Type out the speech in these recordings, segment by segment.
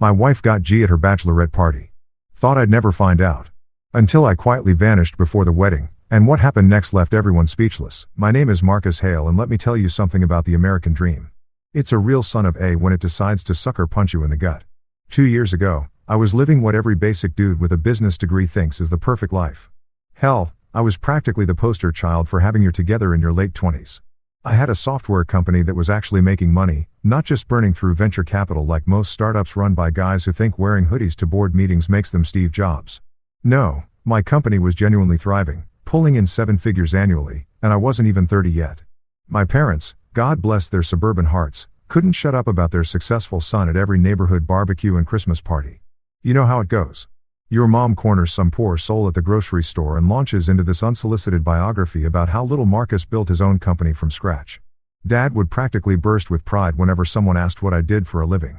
My wife got G at her bachelorette party. Thought I'd never find out. Until I quietly vanished before the wedding, and what happened next left everyone speechless. My name is Marcus Hale, and let me tell you something about the American dream. It's a real son of A when it decides to sucker punch you in the gut. 2 years ago, I was living what every basic dude with a business degree thinks is the perfect life. Hell, I was practically the poster child for having your together in your late 20s. I had a software company that was actually making money, not just burning through venture capital like most startups run by guys who think wearing hoodies to board meetings makes them Steve Jobs. No, my company was genuinely thriving, pulling in 7 figures annually, and I wasn't even 30 yet. My parents, God bless their suburban hearts, couldn't shut up about their successful son at every neighborhood barbecue and Christmas party. You know how it goes. Your mom corners some poor soul at the grocery store and launches into this unsolicited biography about how little Marcus built his own company from scratch. Dad would practically burst with pride whenever someone asked what I did for a living.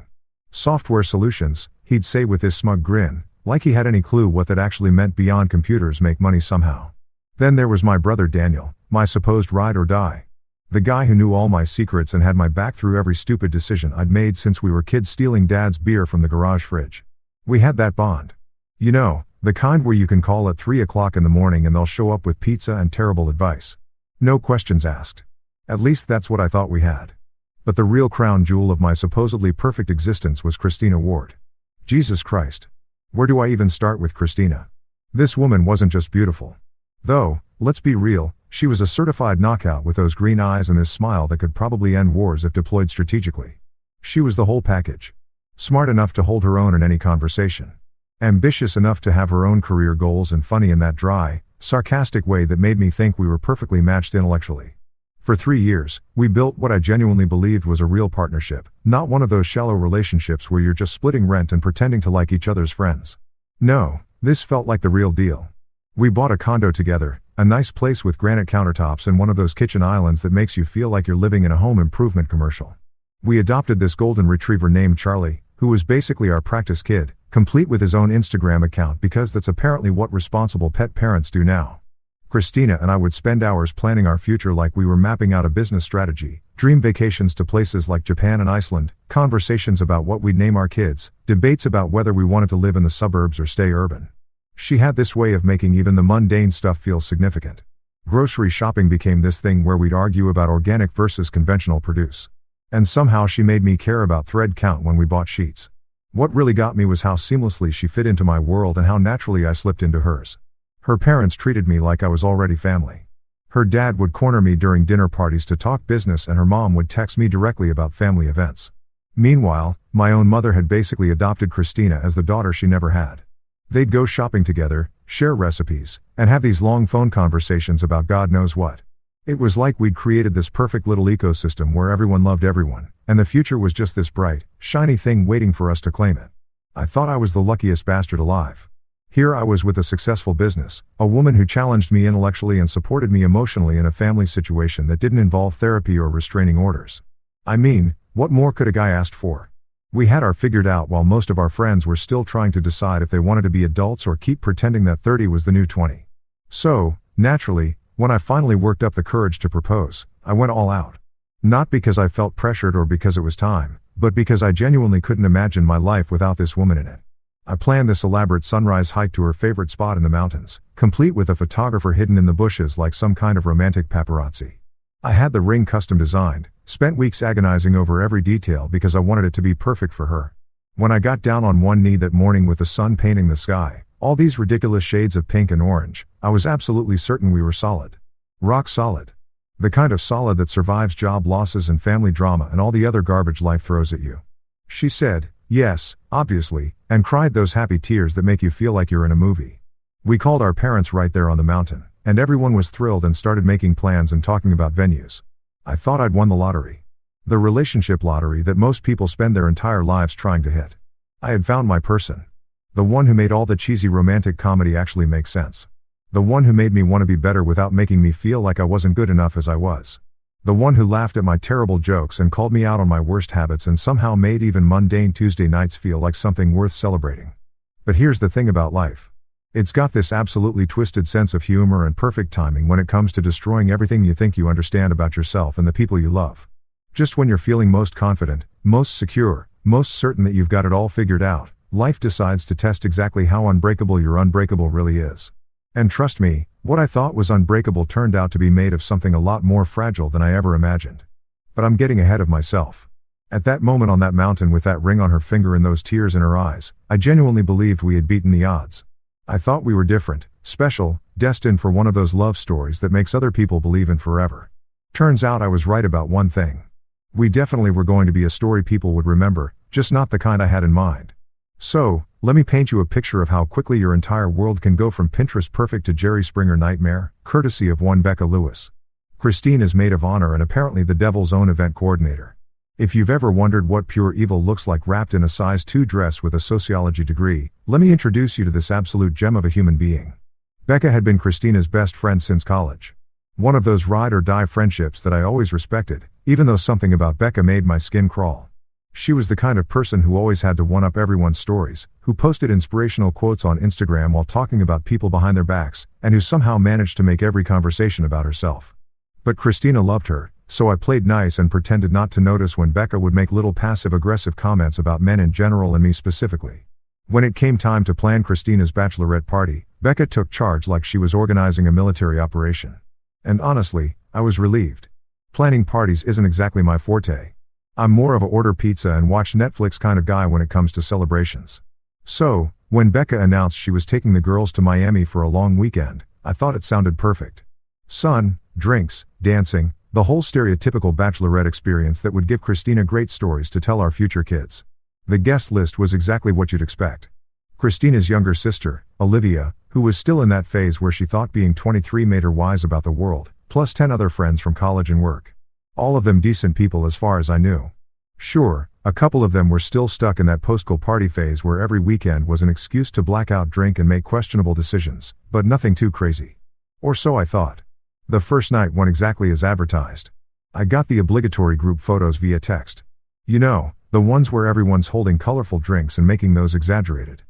Software solutions, he'd say with his smug grin, like he had any clue what that actually meant beyond computers make money somehow. Then there was my brother Daniel, my supposed ride or die. The guy who knew all my secrets and had my back through every stupid decision I'd made since we were kids, stealing Dad's beer from the garage fridge. We had that bond. You know, the kind where you can call at 3 o'clock in the morning and they'll show up with pizza and terrible advice. No questions asked. At least that's what I thought we had. But the real crown jewel of my supposedly perfect existence was Christina Ward. Jesus Christ. Where do I even start with Christina? This woman wasn't just beautiful. Though, let's be real, she was a certified knockout with those green eyes and this smile that could probably end wars if deployed strategically. She was the whole package. Smart enough to hold her own in any conversation. Ambitious enough to have her own career goals, and funny in that dry, sarcastic way that made me think we were perfectly matched intellectually. For 3 years, we built what I genuinely believed was a real partnership, not one of those shallow relationships where you're just splitting rent and pretending to like each other's friends. No, this felt like the real deal. We bought a condo together, a nice place with granite countertops and one of those kitchen islands that makes you feel like you're living in a home improvement commercial. We adopted this golden retriever named Charlie, who was basically our practice kid, complete with his own Instagram account because that's apparently what responsible pet parents do now. Christina and I would spend hours planning our future like we were mapping out a business strategy, dream vacations to places like Japan and Iceland, conversations about what we'd name our kids, debates about whether we wanted to live in the suburbs or stay urban. She had this way of making even the mundane stuff feel significant. Grocery shopping became this thing where we'd argue about organic versus conventional produce. And somehow she made me care about thread count when we bought sheets. What really got me was how seamlessly she fit into my world and how naturally I slipped into hers. Her parents treated me like I was already family. Her dad would corner me during dinner parties to talk business, and her mom would text me directly about family events. Meanwhile, my own mother had basically adopted Christina as the daughter she never had. They'd go shopping together, share recipes, and have these long phone conversations about God knows what. It was like we'd created this perfect little ecosystem where everyone loved everyone, and the future was just this bright, shiny thing waiting for us to claim it. I thought I was the luckiest bastard alive. Here I was with a successful business, a woman who challenged me intellectually and supported me emotionally in a family situation that didn't involve therapy or restraining orders. I mean, what more could a guy ask for? We had our figured out while most of our friends were still trying to decide if they wanted to be adults or keep pretending that 30 was the new 20. So, naturally, when I finally worked up the courage to propose, I went all out. Not because I felt pressured or because it was time, but because I genuinely couldn't imagine my life without this woman in it. I planned this elaborate sunrise hike to her favorite spot in the mountains, complete with a photographer hidden in the bushes like some kind of romantic paparazzi. I had the ring custom designed, spent weeks agonizing over every detail because I wanted it to be perfect for her. When I got down on one knee that morning with the sun painting the sky, all these ridiculous shades of pink and orange, I was absolutely certain we were solid. Rock solid. The kind of solid that survives job losses and family drama and all the other garbage life throws at you. She said, yes, obviously, and cried those happy tears that make you feel like you're in a movie. We called our parents right there on the mountain, and everyone was thrilled and started making plans and talking about venues. I thought I'd won the lottery. The relationship lottery that most people spend their entire lives trying to hit. I had found my person. The one who made all the cheesy romantic comedy actually make sense. The one who made me want to be better without making me feel like I wasn't good enough as I was. The one who laughed at my terrible jokes and called me out on my worst habits and somehow made even mundane Tuesday nights feel like something worth celebrating. But here's the thing about life. It's got this absolutely twisted sense of humor and perfect timing when it comes to destroying everything you think you understand about yourself and the people you love. Just when you're feeling most confident, most secure, most certain that you've got it all figured out, life decides to test exactly how unbreakable your unbreakable really is. And trust me, what I thought was unbreakable turned out to be made of something a lot more fragile than I ever imagined. But I'm getting ahead of myself. At that moment on that mountain with that ring on her finger and those tears in her eyes, I genuinely believed we had beaten the odds. I thought we were different, special, destined for one of those love stories that makes other people believe in forever. Turns out I was right about one thing. We definitely were going to be a story people would remember, just not the kind I had in mind. So, let me paint you a picture of how quickly your entire world can go from Pinterest perfect to Jerry Springer nightmare, courtesy of one Becca Lewis. Christine is maid of honor and apparently the devil's own event coordinator. If you've ever wondered what pure evil looks like wrapped in a size 2 dress with a sociology degree, let me introduce you to this absolute gem of a human being. Becca had been Christina's best friend since college. One of those ride-or-die friendships that I always respected, even though something about Becca made my skin crawl. She was the kind of person who always had to one-up everyone's stories, who posted inspirational quotes on Instagram while talking about people behind their backs, and who somehow managed to make every conversation about herself. But Christina loved her, so I played nice and pretended not to notice when Becca would make little passive-aggressive comments about men in general and me specifically. When it came time to plan Christina's bachelorette party, Becca took charge like she was organizing a military operation. And honestly, I was relieved. Planning parties isn't exactly my forte. I'm more of a order pizza and watch Netflix kind of guy when it comes to celebrations. So, when Becca announced she was taking the girls to Miami for a long weekend, I thought it sounded perfect. Sun, drinks, dancing, the whole stereotypical bachelorette experience that would give Christina great stories to tell our future kids. The guest list was exactly what you'd expect. Christina's younger sister, Olivia, who was still in that phase where she thought being 23 made her wise about the world, plus 10 other friends from college and work. All of them decent people as far as I knew. Sure, a couple of them were still stuck in that post-school party phase where every weekend was an excuse to black out, drink and make questionable decisions, but nothing too crazy. Or so I thought. The first night went exactly as advertised. I got the obligatory group photos via text. You know, the ones where everyone's holding colorful drinks and making those exaggerated.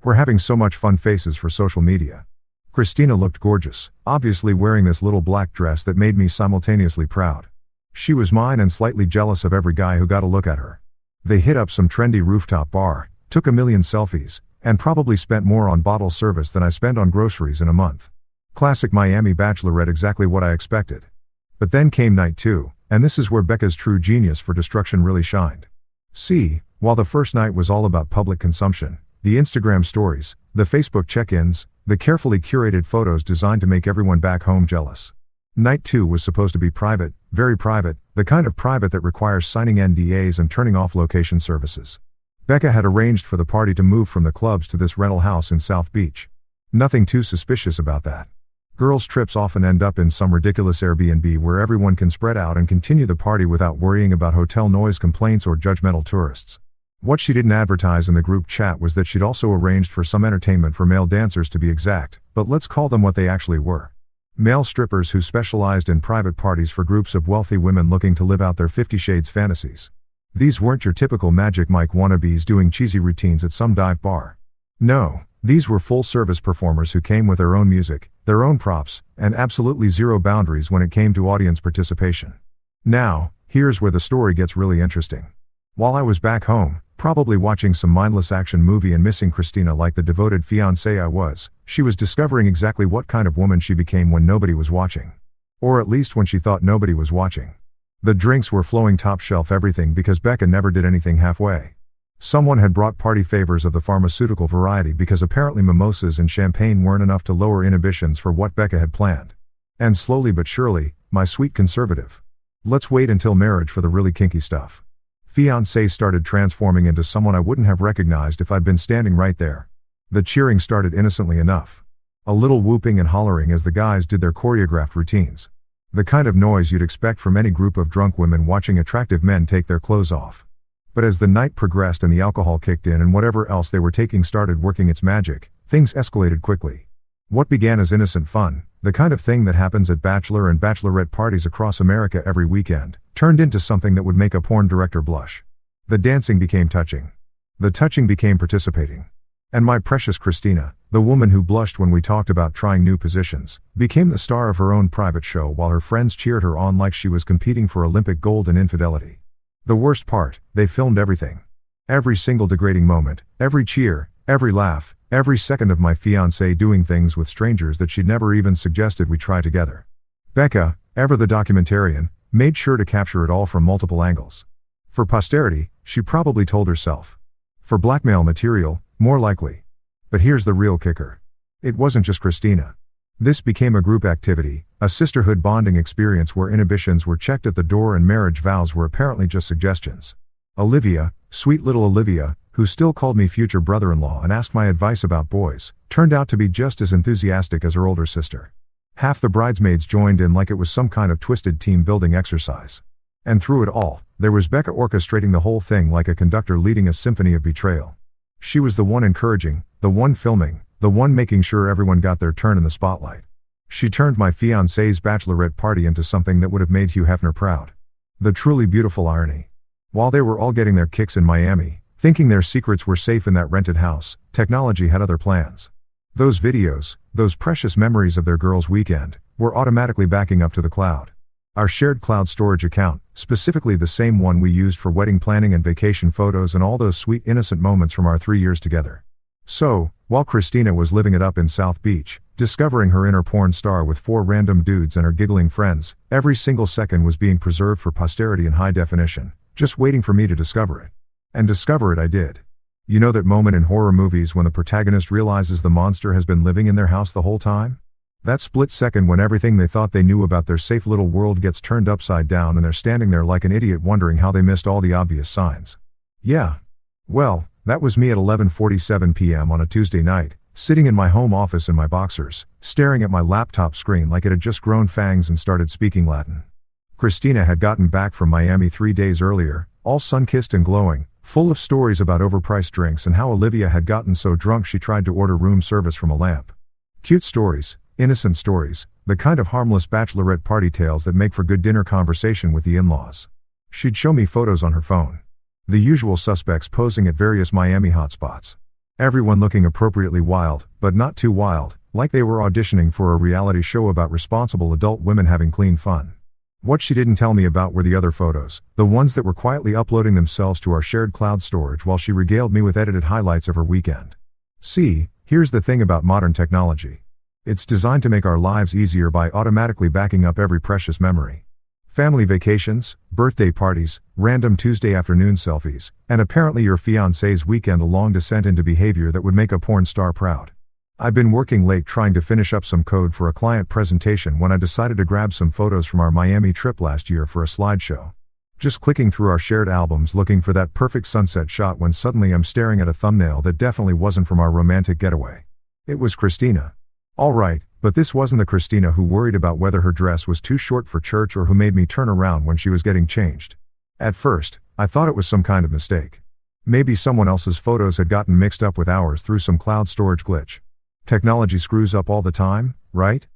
We're having so much fun faces for social media. Christina looked gorgeous, obviously wearing this little black dress that made me simultaneously proud. She was mine and slightly jealous of every guy who got a look at her. They hit up some trendy rooftop bar, took a million selfies, and probably spent more on bottle service than I spend on groceries in a month. Classic Miami bachelorette, exactly what I expected. But then came night 2, and this is where Becca's true genius for destruction really shined. See, while the first night was all about public consumption, the Instagram stories, the Facebook check-ins, the carefully curated photos designed to make everyone back home jealous. Night 2 was supposed to be private, very private, the kind of private that requires signing NDAs and turning off location services. Becca had arranged for the party to move from the clubs to this rental house in South Beach. Nothing too suspicious about that. Girls' trips often end up in some ridiculous Airbnb where everyone can spread out and continue the party without worrying about hotel noise complaints or judgmental tourists. What she didn't advertise in the group chat was that she'd also arranged for some entertainment for male dancers, to be exact, but let's call them what they actually were. Male strippers who specialized in private parties for groups of wealthy women looking to live out their 50 Shades fantasies. These weren't your typical Magic Mike wannabes doing cheesy routines at some dive bar. No, these were full-service performers who came with their own music, their own props, and absolutely zero boundaries when it came to audience participation. Now, here's where the story gets really interesting. While I was back home, probably watching some mindless action movie and missing Christina like the devoted fiancé I was, she was discovering exactly what kind of woman she became when nobody was watching. Or at least when she thought nobody was watching. The drinks were flowing top shelf everything because Becca never did anything halfway. Someone had brought party favors of the pharmaceutical variety because apparently mimosas and champagne weren't enough to lower inhibitions for what Becca had planned. And slowly but surely, my sweet conservative. Let's wait until marriage for the really kinky stuff. Fiancé started transforming into someone I wouldn't have recognized if I'd been standing right there. The cheering started innocently enough. A little whooping and hollering as the guys did their choreographed routines. The kind of noise you'd expect from any group of drunk women watching attractive men take their clothes off. But as the night progressed and the alcohol kicked in and whatever else they were taking started working its magic, things escalated quickly. What began as innocent fun, the kind of thing that happens at bachelor and bachelorette parties across America every weekend, turned into something that would make a porn director blush. The dancing became touching. The touching became participating. And my precious Christina, the woman who blushed when we talked about trying new positions, became the star of her own private show while her friends cheered her on like she was competing for Olympic gold in infidelity. The worst part, they filmed everything. Every single degrading moment, every cheer, every laugh, every second of my fiancée doing things with strangers that she'd never even suggested we try together. Becca, ever the documentarian, made sure to capture it all from multiple angles. For posterity, she probably told herself. For blackmail material, more likely. But here's the real kicker. It wasn't just Christina. This became a group activity, a sisterhood bonding experience where inhibitions were checked at the door and marriage vows were apparently just suggestions. Olivia, sweet little Olivia, who still called me future brother-in-law and asked my advice about boys, turned out to be just as enthusiastic as her older sister. Half the bridesmaids joined in like it was some kind of twisted team-building exercise. And through it all, there was Becca orchestrating the whole thing like a conductor leading a symphony of betrayal. She was the one encouraging, the one filming, the one making sure everyone got their turn in the spotlight. She turned my fiancé's bachelorette party into something that would have made Hugh Hefner proud. The truly beautiful irony. While they were all getting their kicks in Miami, thinking their secrets were safe in that rented house, technology had other plans. Those videos, those precious memories of their girls' weekend, were automatically backing up to the cloud. Our shared cloud storage account, specifically the same one we used for wedding planning and vacation photos and all those sweet innocent moments from our 3 years together. So, while Christina was living it up in South Beach, discovering her inner porn star with 4 random dudes and her giggling friends, every single second was being preserved for posterity in high definition, just waiting for me to discover it. And discover it I did. You know that moment in horror movies when the protagonist realizes the monster has been living in their house the whole time? That split second when everything they thought they knew about their safe little world gets turned upside down and they're standing there like an idiot wondering how they missed all the obvious signs. Yeah. Well, that was me at 11:47 p.m. on a Tuesday night, sitting in my home office in my boxers, staring at my laptop screen like it had just grown fangs and started speaking Latin. Christina had gotten back from Miami 3 days earlier, all sun-kissed and glowing, full of stories about overpriced drinks and how Olivia had gotten so drunk she tried to order room service from a lamp. Cute stories, innocent stories, the kind of harmless bachelorette party tales that make for good dinner conversation with the in-laws. She'd show me photos on her phone. The usual suspects posing at various Miami hotspots. Everyone looking appropriately wild, but not too wild, like they were auditioning for a reality show about responsible adult women having clean fun. What she didn't tell me about were the other photos, the ones that were quietly uploading themselves to our shared cloud storage while she regaled me with edited highlights of her weekend. See, here's the thing about modern technology. It's designed to make our lives easier by automatically backing up every precious memory. Family vacations, birthday parties, random Tuesday afternoon selfies, and apparently your fiancé's weekend a long descent into behavior that would make a porn star proud. I've been working late trying to finish up some code for a client presentation when I decided to grab some photos from our Miami trip last year for a slideshow. Just clicking through our shared albums looking for that perfect sunset shot when suddenly I'm staring at a thumbnail that definitely wasn't from our romantic getaway. It was Christina. Alright, but this wasn't the Christina who worried about whether her dress was too short for church or who made me turn around when she was getting changed. At first, I thought it was some kind of mistake. Maybe someone else's photos had gotten mixed up with ours through some cloud storage glitch. Technology screws up all the time, right?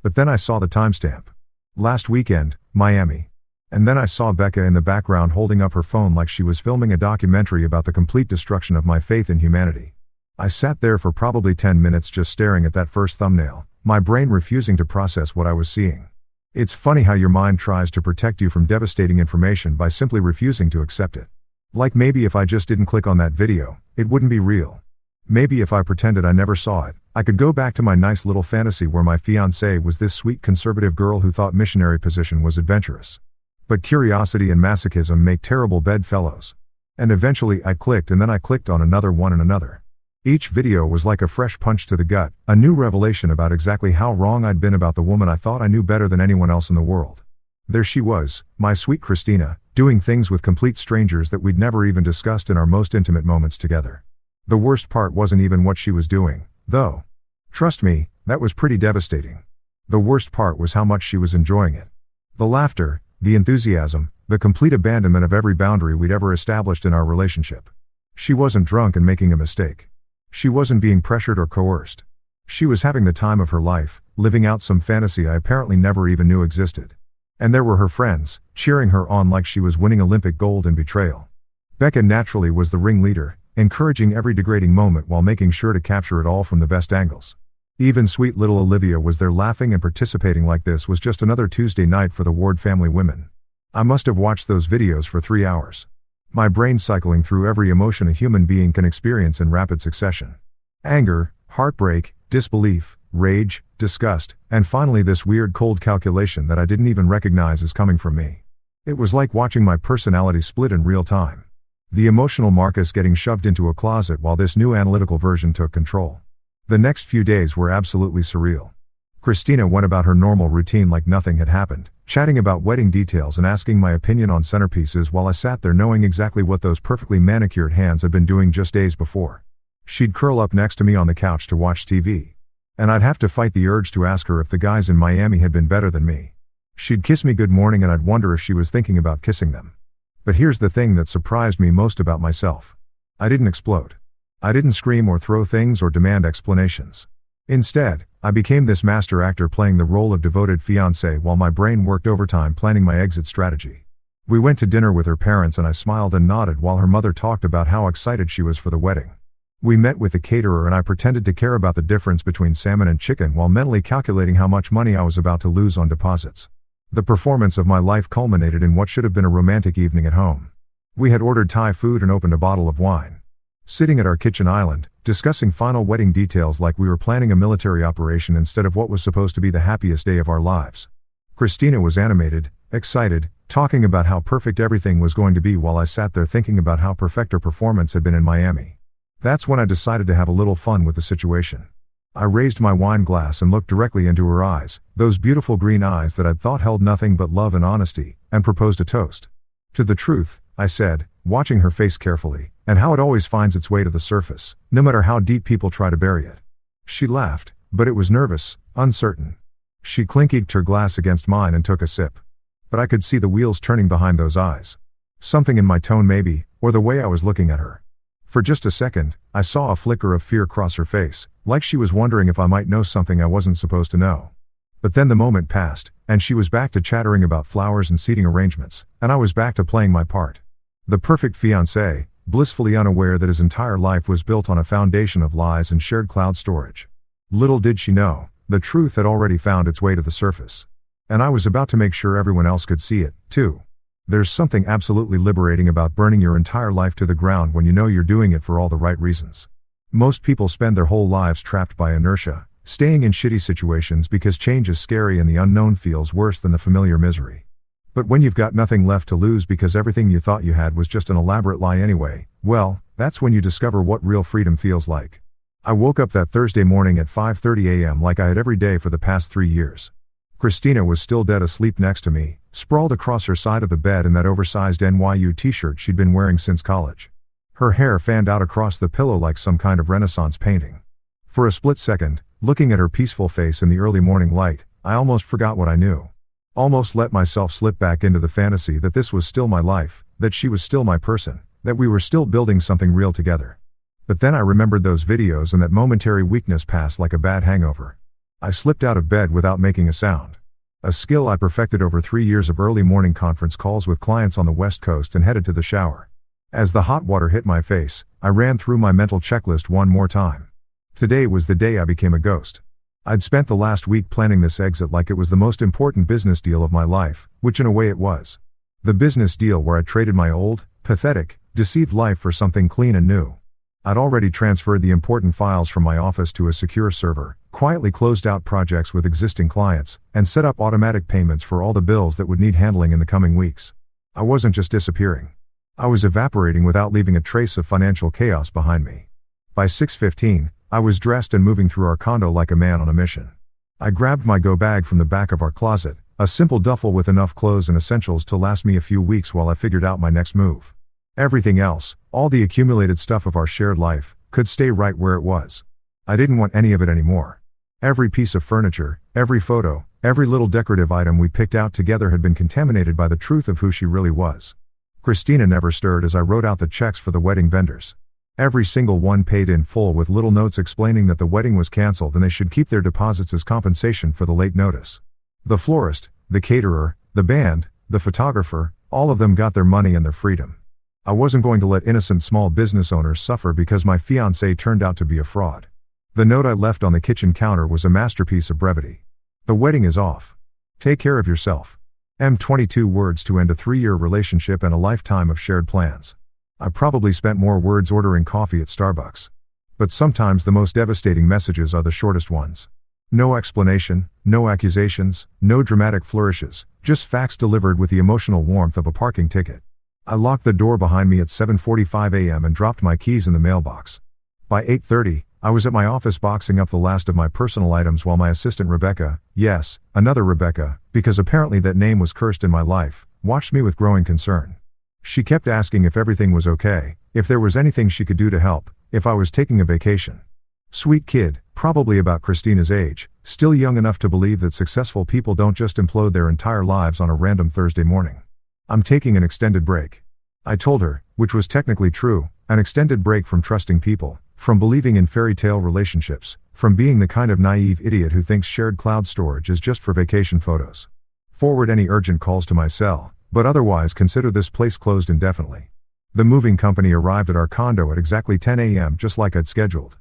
But then I saw the timestamp. Last weekend, Miami. And then I saw Becca in the background holding up her phone like she was filming a documentary about the complete destruction of my faith in humanity. I sat there for probably 10 minutes just staring at that first thumbnail, my brain refusing to process what I was seeing. It's funny how your mind tries to protect you from devastating information by simply refusing to accept it. Like maybe if I just didn't click on that video, it wouldn't be real. Maybe if I pretended I never saw it, I could go back to my nice little fantasy where my fiancée was this sweet conservative girl who thought missionary position was adventurous. But curiosity and masochism make terrible bedfellows. And eventually I clicked and then I clicked on another one and another. Each video was like a fresh punch to the gut, a new revelation about exactly how wrong I'd been about the woman I thought I knew better than anyone else in the world. There she was, my sweet Christina, doing things with complete strangers that we'd never even discussed in our most intimate moments together. The worst part wasn't even what she was doing, though. Trust me, that was pretty devastating. The worst part was how much she was enjoying it. The laughter, the enthusiasm, the complete abandonment of every boundary we'd ever established in our relationship. She wasn't drunk and making a mistake. She wasn't being pressured or coerced. She was having the time of her life, living out some fantasy I apparently never even knew existed. And there were her friends, cheering her on like she was winning Olympic gold in betrayal. Becca naturally was the ringleader, encouraging every degrading moment while making sure to capture it all from the best angles. Even sweet little Olivia was there laughing and participating like this was just another Tuesday night for the Ward family women. I must have watched those videos for 3 hours. My brain cycling through every emotion a human being can experience in rapid succession. Anger, heartbreak, disbelief, rage, disgust, and finally this weird cold calculation that I didn't even recognize as coming from me. It was like watching my personality split in real time. The emotional Marcus getting shoved into a closet while this new analytical version took control. The next few days were absolutely surreal. Christina went about her normal routine like nothing had happened, chatting about wedding details and asking my opinion on centerpieces while I sat there knowing exactly what those perfectly manicured hands had been doing just days before. She'd curl up next to me on the couch to watch TV. And I'd have to fight the urge to ask her if the guys in Miami had been better than me. She'd kiss me good morning and I'd wonder if she was thinking about kissing them. But here's the thing that surprised me most about myself. I didn't explode. I didn't scream or throw things or demand explanations. Instead, I became this master actor playing the role of devoted fiancé while my brain worked overtime planning my exit strategy. We went to dinner with her parents and I smiled and nodded while her mother talked about how excited she was for the wedding. We met with the caterer and I pretended to care about the difference between salmon and chicken while mentally calculating how much money I was about to lose on deposits. The performance of my life culminated in what should have been a romantic evening at home. We had ordered Thai food and opened a bottle of wine. Sitting at our kitchen island, discussing final wedding details like we were planning a military operation instead of what was supposed to be the happiest day of our lives. Christina was animated, excited, talking about how perfect everything was going to be while I sat there thinking about how perfect her performance had been in Miami. That's when I decided to have a little fun with the situation. I raised my wine glass and looked directly into her eyes, those beautiful green eyes that I'd thought held nothing but love and honesty, and proposed a toast. To the truth, I said, watching her face carefully, and how it always finds its way to the surface, no matter how deep people try to bury it. She laughed, but it was nervous, uncertain. She clinked her glass against mine and took a sip. But I could see the wheels turning behind those eyes. Something in my tone maybe, or the way I was looking at her. For just a second, I saw a flicker of fear cross her face, like she was wondering if I might know something I wasn't supposed to know. But then the moment passed, and she was back to chattering about flowers and seating arrangements, and I was back to playing my part. The perfect fiancé, blissfully unaware that his entire life was built on a foundation of lies and shared cloud storage. Little did she know, the truth had already found its way to the surface. And I was about to make sure everyone else could see it, too. There's something absolutely liberating about burning your entire life to the ground when you know you're doing it for all the right reasons. Most people spend their whole lives trapped by inertia, staying in shitty situations because change is scary and the unknown feels worse than the familiar misery. But when you've got nothing left to lose because everything you thought you had was just an elaborate lie anyway, well, that's when you discover what real freedom feels like. I woke up that Thursday morning at 5:30 a.m. like I had every day for the past 3 years. Christina was still dead asleep next to me, sprawled across her side of the bed in that oversized NYU t-shirt she'd been wearing since college. Her hair fanned out across the pillow like some kind of Renaissance painting. For a split second, looking at her peaceful face in the early morning light, I almost forgot what I knew. Almost let myself slip back into the fantasy that this was still my life, that she was still my person, that we were still building something real together. But then I remembered those videos and that momentary weakness passed like a bad hangover. I slipped out of bed without making a sound. A skill I perfected over 3 years of early morning conference calls with clients on the West Coast and headed to the shower. As the hot water hit my face, I ran through my mental checklist one more time. Today was the day I became a ghost. I'd spent the last week planning this exit like it was the most important business deal of my life, which in a way it was. The business deal where I traded my old, pathetic, deceived life for something clean and new. I'd already transferred the important files from my office to a secure server, quietly closed out projects with existing clients, and set up automatic payments for all the bills that would need handling in the coming weeks. I wasn't just disappearing. I was evaporating without leaving a trace of financial chaos behind me. By 6:15, I was dressed and moving through our condo like a man on a mission. I grabbed my go bag from the back of our closet, a simple duffel with enough clothes and essentials to last me a few weeks while I figured out my next move. Everything else, all the accumulated stuff of our shared life, could stay right where it was. I didn't want any of it anymore. Every piece of furniture, every photo, every little decorative item we picked out together had been contaminated by the truth of who she really was. Christina never stirred as I wrote out the checks for the wedding vendors. Every single one paid in full with little notes explaining that the wedding was canceled and they should keep their deposits as compensation for the late notice. The florist, the caterer, the band, the photographer, all of them got their money and their freedom. I wasn't going to let innocent small business owners suffer because my fiancé turned out to be a fraud. The note I left on the kitchen counter was a masterpiece of brevity. The wedding is off. Take care of yourself. 22 words to end a 3-year relationship and a lifetime of shared plans. I probably spent more words ordering coffee at Starbucks. But sometimes the most devastating messages are the shortest ones. No explanation, no accusations, no dramatic flourishes, just facts delivered with the emotional warmth of a parking ticket. I locked the door behind me at 7:45 a.m. and dropped my keys in the mailbox. By 8:30, I was at my office boxing up the last of my personal items while my assistant Rebecca, yes, another Rebecca, because apparently that name was cursed in my life, watched me with growing concern. She kept asking if everything was okay, if there was anything she could do to help, if I was taking a vacation. Sweet kid, probably about Christina's age, still young enough to believe that successful people don't just implode their entire lives on a random Thursday morning. I'm taking an extended break. I told her, which was technically true, an extended break from trusting people, from believing in fairy tale relationships, from being the kind of naive idiot who thinks shared cloud storage is just for vacation photos. Forward any urgent calls to my cell, but otherwise consider this place closed indefinitely. The moving company arrived at our condo at exactly 10 a.m. just like I'd scheduled.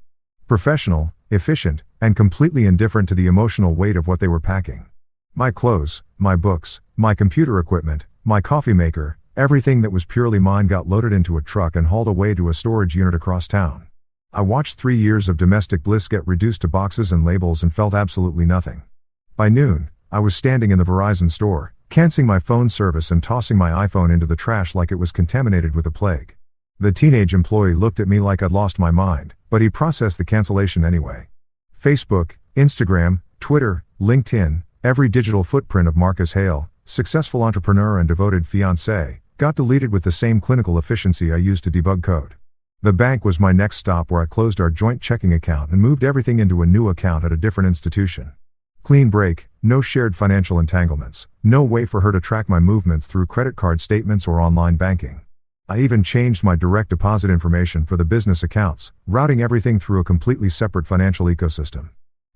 Professional, efficient, and completely indifferent to the emotional weight of what they were packing. My clothes, my books, my computer equipment, my coffee maker, everything that was purely mine got loaded into a truck and hauled away to a storage unit across town. I watched 3 years of domestic bliss get reduced to boxes and labels and felt absolutely nothing. By noon, I was standing in the Verizon store, canceling my phone service and tossing my iPhone into the trash like it was contaminated with a plague. The teenage employee looked at me like I'd lost my mind, but he processed the cancellation anyway. Facebook, Instagram, Twitter, LinkedIn, every digital footprint of Marcus Hale, successful entrepreneur and devoted fiancé, got deleted with the same clinical efficiency I used to debug code. The bank was my next stop where I closed our joint checking account and moved everything into a new account at a different institution. Clean break, no shared financial entanglements, no way for her to track my movements through credit card statements or online banking. I even changed my direct deposit information for the business accounts, routing everything through a completely separate financial ecosystem.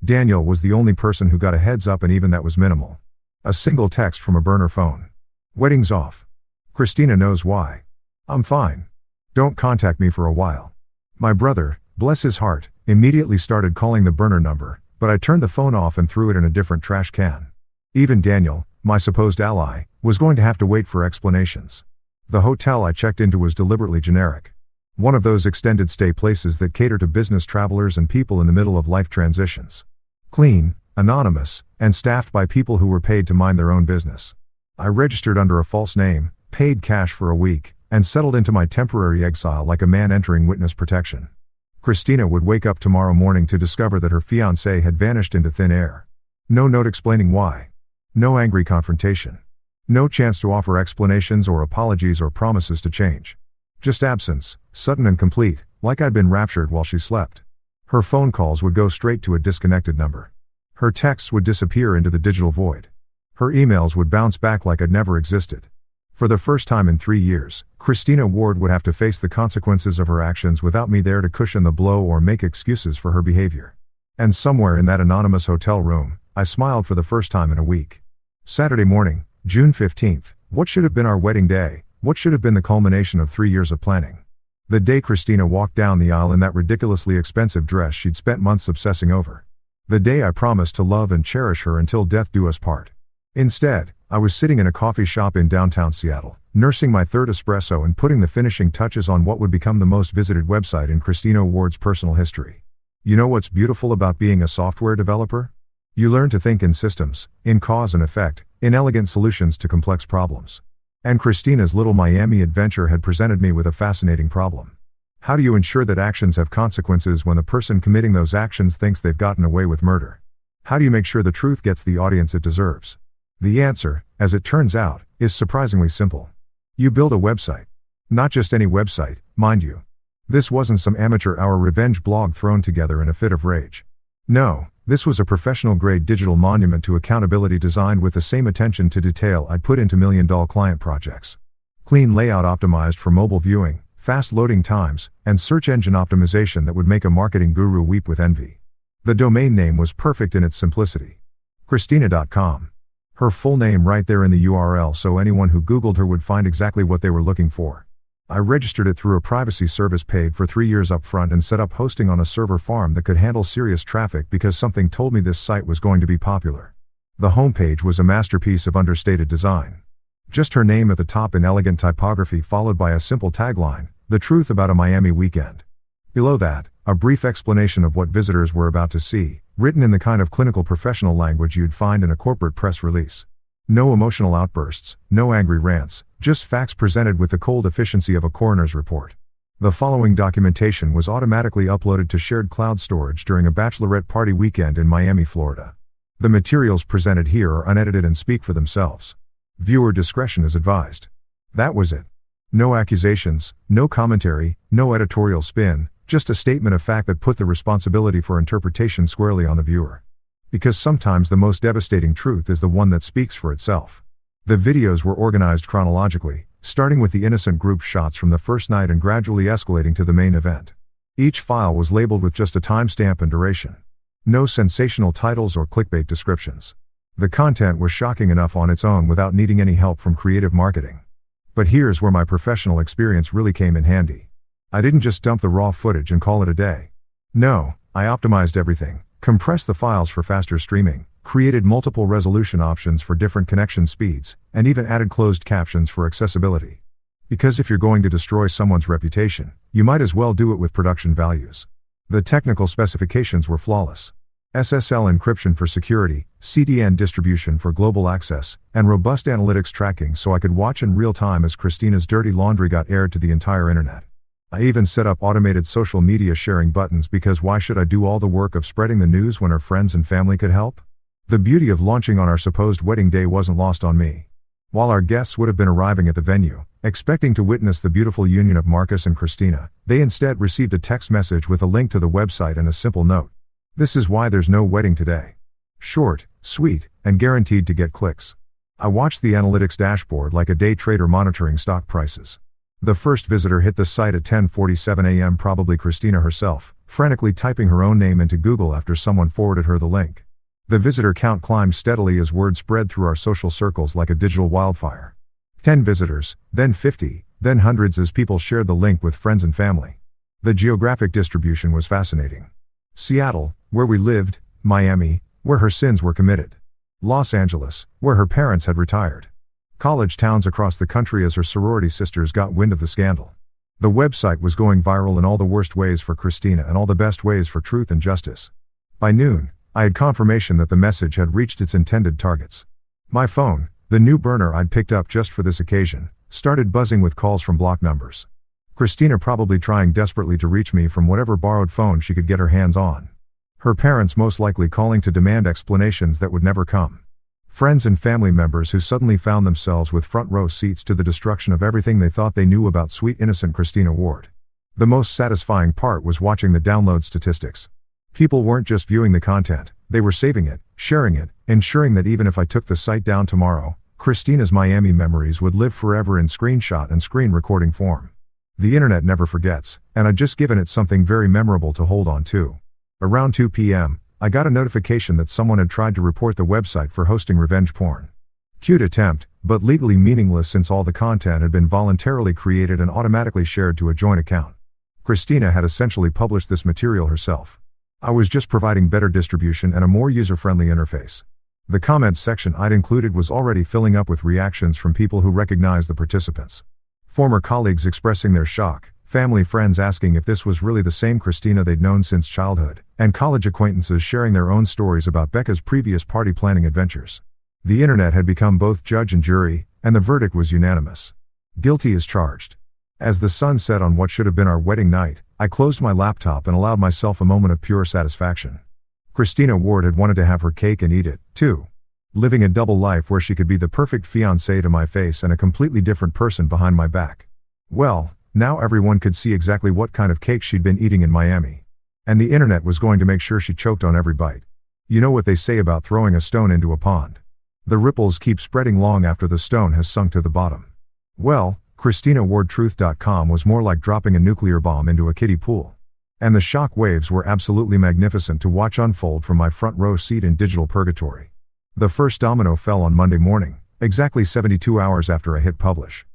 Daniel was the only person who got a heads up, and even that was minimal. A single text from a burner phone. Wedding's off. Christina knows why. I'm fine. Don't contact me for a while. My brother, bless his heart, immediately started calling the burner number, but I turned the phone off and threw it in a different trash can. Even Daniel, my supposed ally, was going to have to wait for explanations. The hotel I checked into was deliberately generic. One of those extended stay places that cater to business travelers and people in the middle of life transitions. Clean, anonymous, and staffed by people who were paid to mind their own business. I registered under a false name, paid cash for a week, and settled into my temporary exile like a man entering witness protection. Christina would wake up tomorrow morning to discover that her fiancé had vanished into thin air. No note explaining why. No angry confrontation. No chance to offer explanations or apologies or promises to change. Just absence, sudden and complete, like I'd been raptured while she slept. Her phone calls would go straight to a disconnected number. Her texts would disappear into the digital void. Her emails would bounce back like I'd never existed. For the first time in 3 years, Christina Ward would have to face the consequences of her actions without me there to cushion the blow or make excuses for her behavior. And somewhere in that anonymous hotel room, I smiled for the first time in a week. Saturday morning, June 15th, what should have been our wedding day, what should have been the culmination of 3 years of planning. The day Christina walked down the aisle in that ridiculously expensive dress she'd spent months obsessing over. The day I promised to love and cherish her until death do us part. Instead, I was sitting in a coffee shop in downtown Seattle, nursing my third espresso and putting the finishing touches on what would become the most visited website in Christina Ward's personal history. You know what's beautiful about being a software developer? You learn to think in systems, in cause and effect, in elegant solutions to complex problems. And Christina's little Miami adventure had presented me with a fascinating problem. How do you ensure that actions have consequences when the person committing those actions thinks they've gotten away with murder? How do you make sure the truth gets the audience it deserves? The answer, as it turns out, is surprisingly simple. You build a website. Not just any website, mind you. This wasn't some amateur-hour revenge blog thrown together in a fit of rage. No, this was a professional-grade digital monument to accountability designed with the same attention to detail I'd put into million-dollar client projects. Clean layout optimized for mobile viewing, fast loading times, and search engine optimization that would make a marketing guru weep with envy. The domain name was perfect in its simplicity. Christina.com. Her full name right there in the URL, so anyone who Googled her would find exactly what they were looking for. I registered it through a privacy service, paid for 3 years upfront, and set up hosting on a server farm that could handle serious traffic because something told me this site was going to be popular. The homepage was a masterpiece of understated design. Just her name at the top in elegant typography, followed by a simple tagline, "The truth about a Miami weekend." Below that, a brief explanation of what visitors were about to see, written in the kind of clinical professional language you'd find in a corporate press release. No emotional outbursts, no angry rants, just facts presented with the cold efficiency of a coroner's report. The following documentation was automatically uploaded to shared cloud storage during a bachelorette party weekend in Miami, Florida. The materials presented here are unedited and speak for themselves. Viewer discretion is advised. That was it. No accusations, no commentary, no editorial spin, just a statement of fact that put the responsibility for interpretation squarely on the viewer. Because sometimes the most devastating truth is the one that speaks for itself. The videos were organized chronologically, starting with the innocent group shots from the first night and gradually escalating to the main event. Each file was labeled with just a timestamp and duration. No sensational titles or clickbait descriptions. The content was shocking enough on its own without needing any help from creative marketing. But here's where my professional experience really came in handy. I didn't just dump the raw footage and call it a day. No, I optimized everything, compressed the files for faster streaming, created multiple resolution options for different connection speeds, and even added closed captions for accessibility. Because if you're going to destroy someone's reputation, you might as well do it with production values. The technical specifications were flawless. SSL encryption for security, CDN distribution for global access, and robust analytics tracking so I could watch in real time as Christina's dirty laundry got aired to the entire internet. I even set up automated social media sharing buttons, because why should I do all the work of spreading the news when our friends and family could help? The beauty of launching on our supposed wedding day wasn't lost on me. While our guests would have been arriving at the venue, expecting to witness the beautiful union of Marcus and Christina, they instead received a text message with a link to the website and a simple note. "This is why there's no wedding today." Short, sweet, and guaranteed to get clicks. I watched the analytics dashboard like a day trader monitoring stock prices. The first visitor hit the site at 10:47 a.m., probably Christina herself, frantically typing her own name into Google after someone forwarded her the link. The visitor count climbed steadily as word spread through our social circles like a digital wildfire. 10 visitors, then 50, then hundreds as people shared the link with friends and family. The geographic distribution was fascinating. Seattle, where we lived; Miami, where her sins were committed; Los Angeles, where her parents had retired; college towns across the country as her sorority sisters got wind of the scandal. The website was going viral in all the worst ways for Christina and all the best ways for truth and justice. By noon, I had confirmation that the message had reached its intended targets. My phone, the new burner I'd picked up just for this occasion, started buzzing with calls from blocked numbers. Christina probably trying desperately to reach me from whatever borrowed phone she could get her hands on. Her parents most likely calling to demand explanations that would never come. Friends and family members who suddenly found themselves with front row seats to the destruction of everything they thought they knew about sweet innocent Christina Ward. The most satisfying part was watching the download statistics. People weren't just viewing the content, they were saving it, sharing it, ensuring that even if I took the site down tomorrow, Christina's Miami memories would live forever in screenshot and screen recording form. The internet never forgets, and I'd just given it something very memorable to hold on to. Around 2 p.m., I got a notification that someone had tried to report the website for hosting revenge porn. Cute attempt, but legally meaningless since all the content had been voluntarily created and automatically shared to a joint account. Christina had essentially published this material herself. I was just providing better distribution and a more user-friendly interface. The comments section I'd included was already filling up with reactions from people who recognized the participants. Former colleagues expressing their shock, family friends asking if this was really the same Christina they'd known since childhood, and college acquaintances sharing their own stories about Becca's previous party planning adventures. The internet had become both judge and jury, and the verdict was unanimous. Guilty as charged. As the sun set on what should have been our wedding night, I closed my laptop and allowed myself a moment of pure satisfaction. Christina Ward had wanted to have her cake and eat it, too. Living a double life where she could be the perfect fiancée to my face and a completely different person behind my back. Well, now everyone could see exactly what kind of cake she'd been eating in Miami. And the internet was going to make sure she choked on every bite. You know what they say about throwing a stone into a pond. The ripples keep spreading long after the stone has sunk to the bottom. Well, ChristinaWardTruth.com was more like dropping a nuclear bomb into a kiddie pool. And the shock waves were absolutely magnificent to watch unfold from my front row seat in digital purgatory. The first domino fell on Monday morning, exactly 72 hours after I hit publish.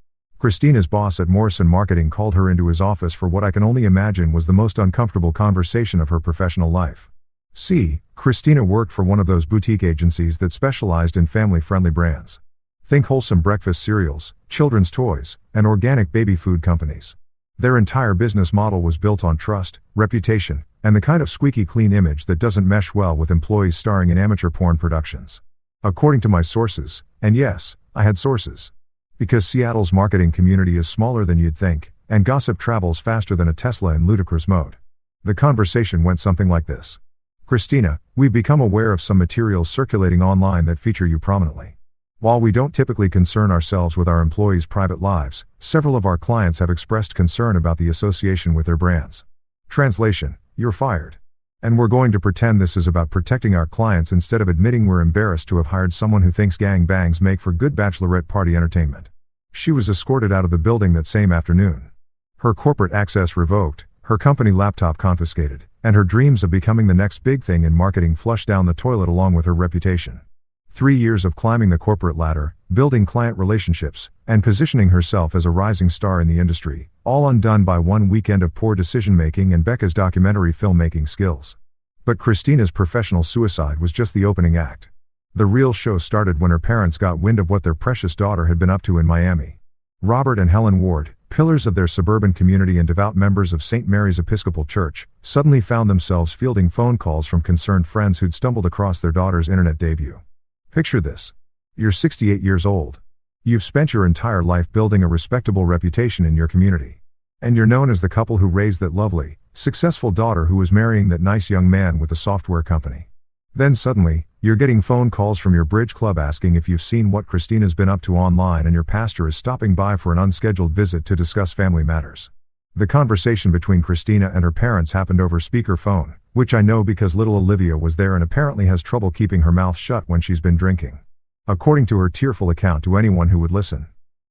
Christina's boss at Morrison Marketing called her into his office for what I can only imagine was the most uncomfortable conversation of her professional life. See, Christina worked for one of those boutique agencies that specialized in family-friendly brands. Think wholesome breakfast cereals, children's toys, and organic baby food companies. Their entire business model was built on trust, reputation, and the kind of squeaky clean image that doesn't mesh well with employees starring in amateur porn productions. According to my sources, and yes, I had sources. Because Seattle's marketing community is smaller than you'd think, and gossip travels faster than a Tesla in ludicrous mode. The conversation went something like this. Christina, we've become aware of some materials circulating online that feature you prominently. While we don't typically concern ourselves with our employees' private lives, several of our clients have expressed concern about the association with their brands. Translation, you're fired. And we're going to pretend this is about protecting our clients instead of admitting we're embarrassed to have hired someone who thinks gangbangs make for good bachelorette party entertainment. She was escorted out of the building that same afternoon. Her corporate access revoked, her company laptop confiscated, and her dreams of becoming the next big thing in marketing flushed down the toilet along with her reputation. 3 years of climbing the corporate ladder, building client relationships, and positioning herself as a rising star in the industry, all undone by one weekend of poor decision-making and Becca's documentary filmmaking skills. But Christina's professional suicide was just the opening act. The real show started when her parents got wind of what their precious daughter had been up to in Miami. Robert and Helen Ward, pillars of their suburban community and devout members of St. Mary's Episcopal Church, suddenly found themselves fielding phone calls from concerned friends who'd stumbled across their daughter's internet debut. Picture this. You're 68 years old. You've spent your entire life building a respectable reputation in your community. And you're known as the couple who raised that lovely, successful daughter who was marrying that nice young man with the software company. Then suddenly, you're getting phone calls from your bridge club asking if you've seen what Christina's been up to online, and your pastor is stopping by for an unscheduled visit to discuss family matters. The conversation between Christina and her parents happened over speakerphone, which I know because little Olivia was there and apparently has trouble keeping her mouth shut when she's been drinking. According to her tearful account to anyone who would listen.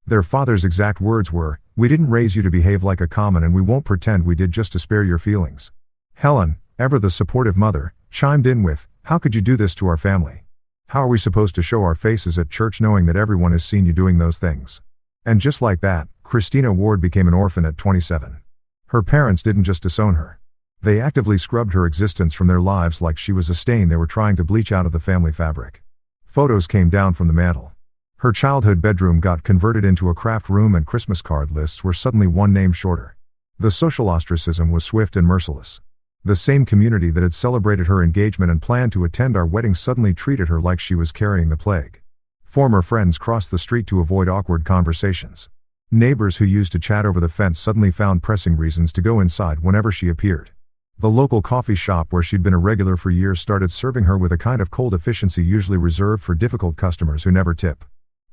Their father's exact words were, "We didn't raise you to behave like a common, and we won't pretend we did just to spare your feelings." Helen, ever the supportive mother, chimed in with, "How could you do this to our family? How are we supposed to show our faces at church knowing that everyone has seen you doing those things?" And just like that, Christina Ward became an orphan at 27. Her parents didn't just disown her. They actively scrubbed her existence from their lives like she was a stain they were trying to bleach out of the family fabric. Photos came down from the mantle. Her childhood bedroom got converted into a craft room, and Christmas card lists were suddenly one name shorter. The social ostracism was swift and merciless. The same community that had celebrated her engagement and planned to attend our wedding suddenly treated her like she was carrying the plague. Former friends crossed the street to avoid awkward conversations. Neighbors who used to chat over the fence suddenly found pressing reasons to go inside whenever she appeared. The local coffee shop where she'd been a regular for years started serving her with a kind of cold efficiency usually reserved for difficult customers who never tip.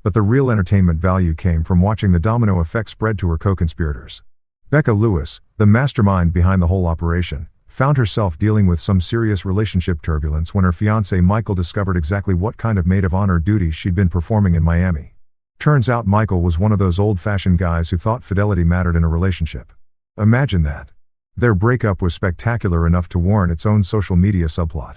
But the real entertainment value came from watching the domino effect spread to her co-conspirators. Becca Lewis, the mastermind behind the whole operation, found herself dealing with some serious relationship turbulence when her fiancé Michael discovered exactly what kind of maid of honor duties she'd been performing in Miami. Turns out Michael was one of those old-fashioned guys who thought fidelity mattered in a relationship. Imagine that. Their breakup was spectacular enough to warrant its own social media subplot.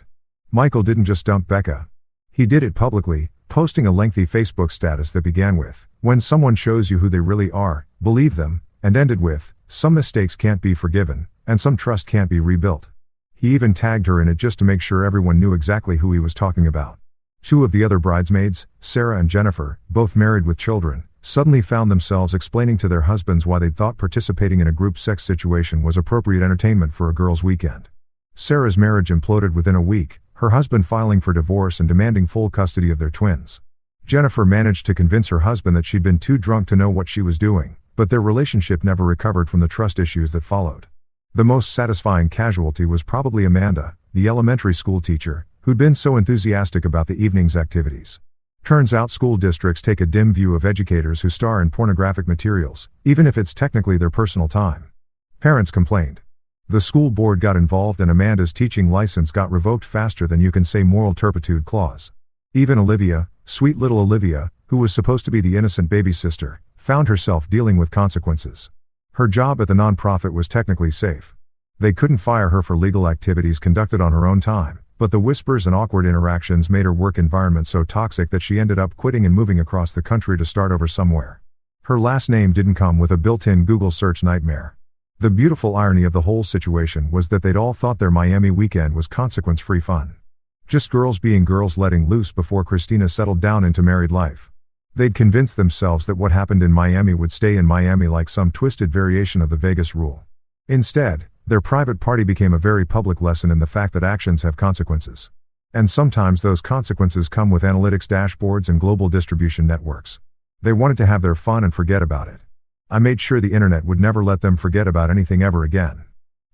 Michael didn't just dump Becca. He did it publicly, posting a lengthy Facebook status that began with, "When someone shows you who they really are, believe them," and ended with, "Some mistakes can't be forgiven, and some trust can't be rebuilt." He even tagged her in it just to make sure everyone knew exactly who he was talking about. Two of the other bridesmaids, Sarah and Jennifer, both married with children, suddenly found themselves explaining to their husbands why they'd thought participating in a group sex situation was appropriate entertainment for a girls' weekend. Sarah's marriage imploded within a week, her husband filing for divorce and demanding full custody of their twins. Jennifer managed to convince her husband that she'd been too drunk to know what she was doing, but their relationship never recovered from the trust issues that followed. The most satisfying casualty was probably Amanda, the elementary school teacher, who'd been so enthusiastic about the evening's activities. Turns out school districts take a dim view of educators who star in pornographic materials, even if it's technically their personal time. Parents complained. The school board got involved and Amanda's teaching license got revoked faster than you can say moral turpitude clause. Even Olivia, sweet little Olivia, who was supposed to be the innocent baby sister, found herself dealing with consequences. Her job at the nonprofit was technically safe. They couldn't fire her for legal activities conducted on her own time, but the whispers and awkward interactions made her work environment so toxic that she ended up quitting and moving across the country to start over somewhere. Her last name didn't come with a built-in Google search nightmare. The beautiful irony of the whole situation was that they'd all thought their Miami weekend was consequence-free fun. Just girls being girls letting loose before Christina settled down into married life. They'd convinced themselves that what happened in Miami would stay in Miami like some twisted variation of the Vegas rule. Instead, their private party became a very public lesson in the fact that actions have consequences. And sometimes those consequences come with analytics dashboards and global distribution networks. They wanted to have their fun and forget about it. I made sure the internet would never let them forget about anything ever again.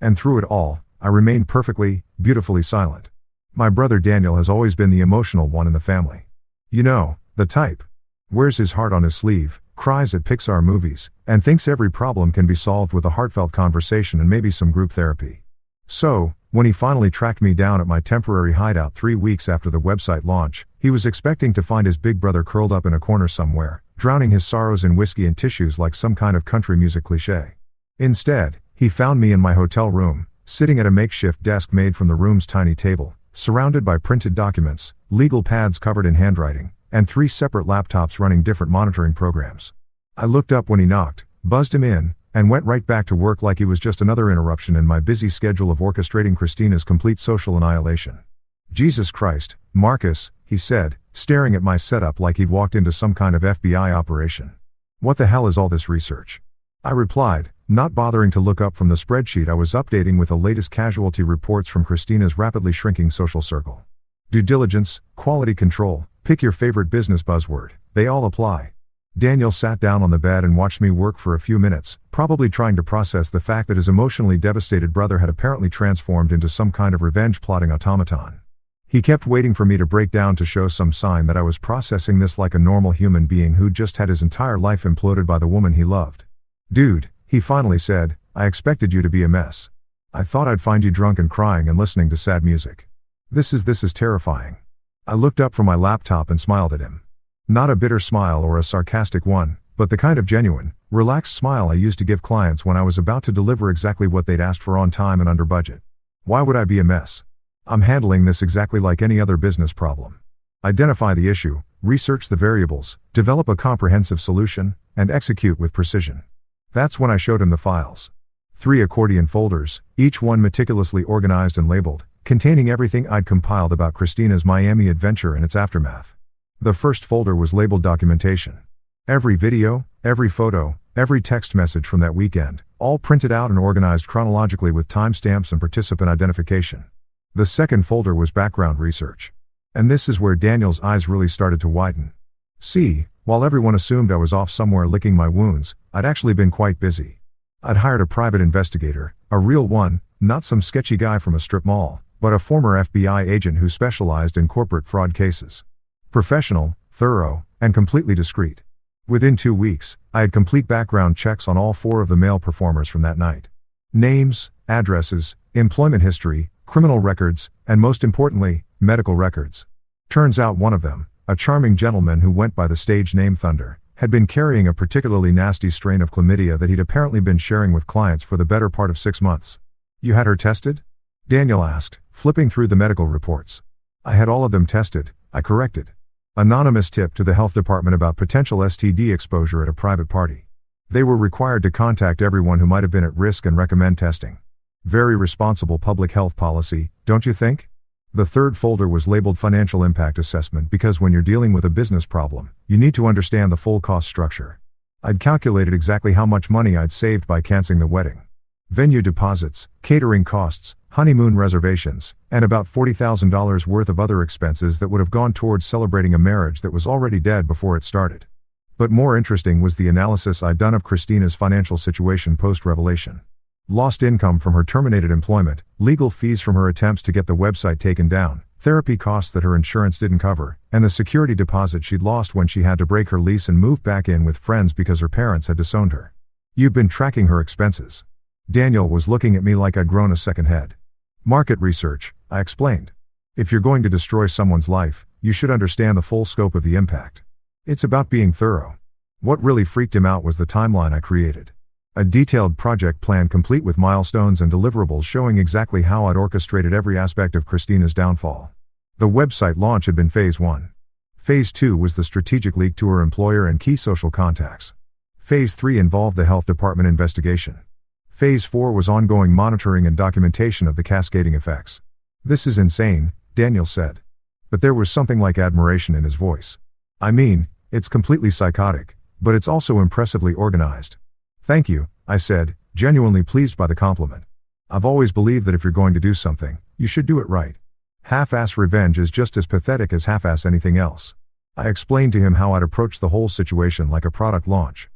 And through it all, I remained perfectly, beautifully silent. My brother Daniel has always been the emotional one in the family. You know, the type. Wears his heart on his sleeve, cries at Pixar movies, and thinks every problem can be solved with a heartfelt conversation and maybe some group therapy. So, when he finally tracked me down at my temporary hideout 3 weeks after the website launch, he was expecting to find his big brother curled up in a corner somewhere, drowning his sorrows in whiskey and tissues like some kind of country music cliché. Instead, he found me in my hotel room, sitting at a makeshift desk made from the room's tiny table, surrounded by printed documents, legal pads covered in handwriting, and 3 separate laptops running different monitoring programs. I looked up when he knocked, buzzed him in, and went right back to work like he was just another interruption in my busy schedule of orchestrating Christina's complete social annihilation. "Jesus Christ, Marcus," he said, staring at my setup like he'd walked into some kind of FBI operation. "What the hell is all this research?" I replied, not bothering to look up from the spreadsheet I was updating with the latest casualty reports from Christina's rapidly shrinking social circle. Due diligence, quality control, pick your favorite business buzzword, they all apply. Daniel sat down on the bed and watched me work for a few minutes, probably trying to process the fact that his emotionally devastated brother had apparently transformed into some kind of revenge-plotting automaton. He kept waiting for me to break down to show some sign that I was processing this like a normal human being who'd just had his entire life imploded by the woman he loved. "Dude," he finally said, "I expected you to be a mess. I thought I'd find you drunk and crying and listening to sad music. This is terrifying." I looked up from my laptop and smiled at him. Not a bitter smile or a sarcastic one, but the kind of genuine, relaxed smile I used to give clients when I was about to deliver exactly what they'd asked for on time and under budget. Why would I be a mess? I'm handling this exactly like any other business problem. Identify the issue, research the variables, develop a comprehensive solution, and execute with precision. That's when I showed him the files. 3 accordion folders, each one meticulously organized and labeled, containing everything I'd compiled about Christina's Miami adventure and its aftermath. The first folder was labeled documentation. Every video, every photo, every text message from that weekend, all printed out and organized chronologically with timestamps and participant identification. The second folder was background research. And this is where Daniel's eyes really started to widen. See, while everyone assumed I was off somewhere licking my wounds, I'd actually been quite busy. I'd hired a private investigator, a real one, not some sketchy guy from a strip mall, but a former FBI agent who specialized in corporate fraud cases. Professional, thorough, and completely discreet. Within 2 weeks, I had complete background checks on all 4 of the male performers from that night. Names, addresses, employment history, criminal records, and most importantly, medical records. Turns out one of them, a charming gentleman who went by the stage name Thunder, had been carrying a particularly nasty strain of chlamydia that he'd apparently been sharing with clients for the better part of 6 months. "You had her tested?" Daniel asked, flipping through the medical reports. "I had all of them tested," I corrected. Anonymous tip to the health department about potential STD exposure at a private party. They were required to contact everyone who might have been at risk and recommend testing. Very responsible public health policy, don't you think? The third folder was labeled Financial Impact Assessment because when you're dealing with a business problem, you need to understand the full cost structure. I'd calculated exactly how much money I'd saved by canceling the wedding. Venue deposits, catering costs, honeymoon reservations, and about $40,000 worth of other expenses that would have gone towards celebrating a marriage that was already dead before it started. But more interesting was the analysis I'd done of Christina's financial situation post-revelation. Lost income from her terminated employment, legal fees from her attempts to get the website taken down, therapy costs that her insurance didn't cover, and the security deposit she'd lost when she had to break her lease and move back in with friends because her parents had disowned her. "You've been tracking her expenses." Daniel was looking at me like I'd grown a second head. "Market research," I explained. "If you're going to destroy someone's life, you should understand the full scope of the impact. It's about being thorough." What really freaked him out was the timeline I created. A detailed project plan complete with milestones and deliverables showing exactly how I'd orchestrated every aspect of Christina's downfall. The website launch had been phase 1. Phase 2 was the strategic leak to her employer and key social contacts. Phase 3 involved the health department investigation. Phase 4 was ongoing monitoring and documentation of the cascading effects. "This is insane," Daniel said. But there was something like admiration in his voice. "I mean, it's completely psychotic, but it's also impressively organized." "Thank you," I said, genuinely pleased by the compliment. "I've always believed that if you're going to do something, you should do it right. Half-ass revenge is just as pathetic as half-ass anything else." I explained to him how I'd approach the whole situation like a product launch.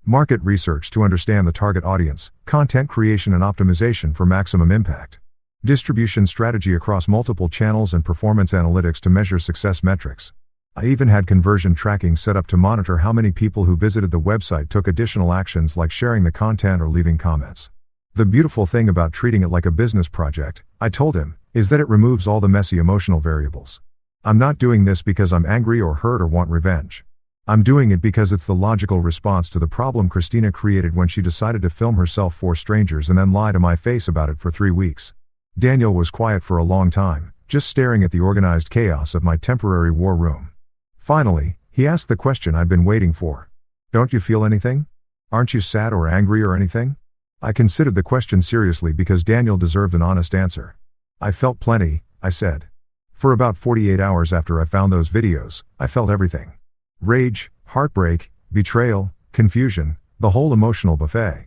Market research to understand the target audience, content creation and optimization for maximum impact. Distribution strategy across multiple channels and performance analytics to measure success metrics. I even had conversion tracking set up to monitor how many people who visited the website took additional actions like sharing the content or leaving comments. "The beautiful thing about treating it like a business project," I told him, "is that it removes all the messy emotional variables. I'm not doing this because I'm angry or hurt or want revenge. I'm doing it because it's the logical response to the problem Christina created when she decided to film herself for strangers and then lie to my face about it for 3 weeks. Daniel was quiet for a long time, just staring at the organized chaos of my temporary war room. Finally, he asked the question I'd been waiting for. "Don't you feel anything? Aren't you sad or angry or anything?" I considered the question seriously because Daniel deserved an honest answer. "I felt plenty," I said. For about 48 hours after I found those videos, I felt everything. Rage, heartbreak, betrayal, confusion, the whole emotional buffet.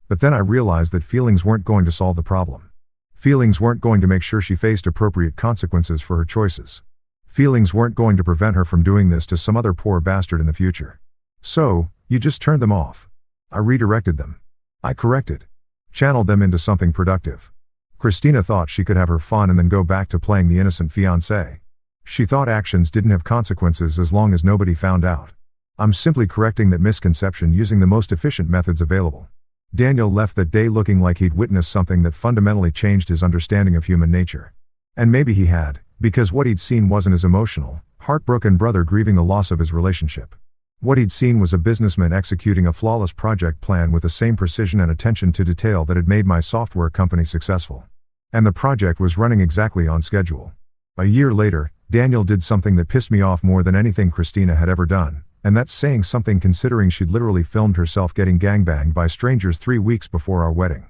But then I realized that feelings weren't going to solve the problem. Feelings weren't going to make sure she faced appropriate consequences for her choices. Feelings weren't going to prevent her from doing this to some other poor bastard in the future. So, you just turned them off. I redirected them. I corrected. Channeled them into something productive. Christina thought she could have her fun and then go back to playing the innocent fiancé. She thought actions didn't have consequences as long as nobody found out. I'm simply correcting that misconception using the most efficient methods available. Daniel left that day looking like he'd witnessed something that fundamentally changed his understanding of human nature. And maybe he had, because what he'd seen wasn't his emotional, heartbroken brother grieving the loss of his relationship. What he'd seen was a businessman executing a flawless project plan with the same precision and attention to detail that had made my software company successful. And the project was running exactly on schedule. A year later, Daniel did something that pissed me off more than anything Christina had ever done, and that's saying something considering she'd literally filmed herself getting gangbanged by strangers 3 weeks before our wedding.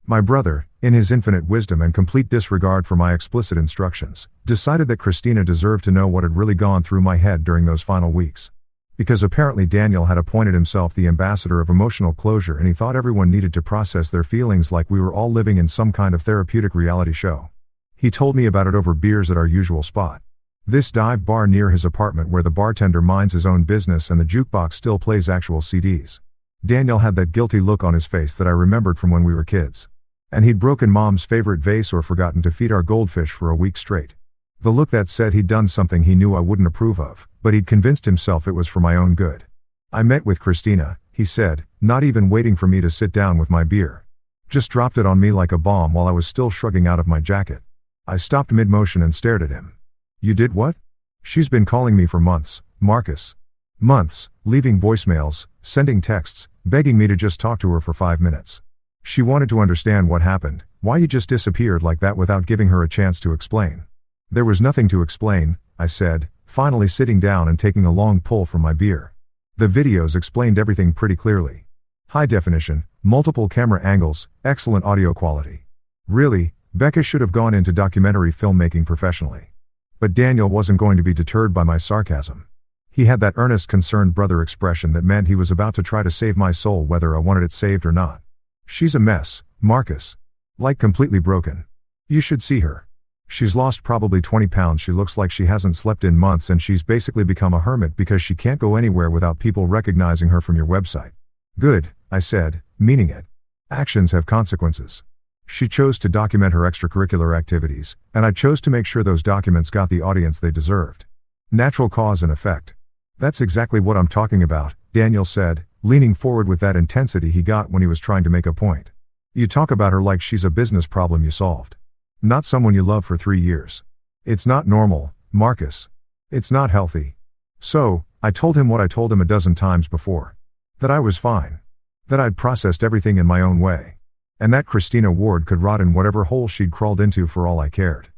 My brother, in his infinite wisdom and complete disregard for my explicit instructions, decided that Christina deserved to know what had really gone through my head during those final weeks. Because apparently Daniel had appointed himself the ambassador of emotional closure and he thought everyone needed to process their feelings like we were all living in some kind of therapeutic reality show. He told me about it over beers at our usual spot. This dive bar near his apartment where the bartender minds his own business and the jukebox still plays actual CDs. Daniel had that guilty look on his face that I remembered from when we were kids. And he'd broken Mom's favorite vase or forgotten to feed our goldfish for a week straight. The look that said he'd done something he knew I wouldn't approve of, but he'd convinced himself it was for my own good. "I met with Christina," he said, not even waiting for me to sit down with my beer. Just dropped it on me like a bomb while I was still shrugging out of my jacket. I stopped mid-motion and stared at him. "You did what?" "She's been calling me for months, Marcus. Months, leaving voicemails, sending texts, begging me to just talk to her for 5 minutes. She wanted to understand what happened, why you just disappeared like that without giving her a chance to explain." "There was nothing to explain," I said, finally sitting down and taking a long pull from my beer. The videos explained everything pretty clearly. High definition, multiple camera angles, excellent audio quality. Really, Becca should have gone into documentary filmmaking professionally. But Daniel wasn't going to be deterred by my sarcasm. He had that earnest, concerned brother expression that meant he was about to try to save my soul whether I wanted it saved or not. "She's a mess, Marcus. Like completely broken. You should see her. She's lost probably 20 pounds, she looks like she hasn't slept in months and she's basically become a hermit because she can't go anywhere without people recognizing her from your website." "Good," I said, meaning it. Actions have consequences. She chose to document her extracurricular activities, and I chose to make sure those documents got the audience they deserved. Natural cause and effect. "That's exactly what I'm talking about," Daniel said, leaning forward with that intensity he got when he was trying to make a point. "You talk about her like she's a business problem you solved. Not someone you love for 3 years. It's not normal, Marcus. It's not healthy." So, I told him what I told him a dozen times before. That I was fine. That I'd processed everything in my own way. And that Christina Ward could rot in whatever hole she'd crawled into for all I cared.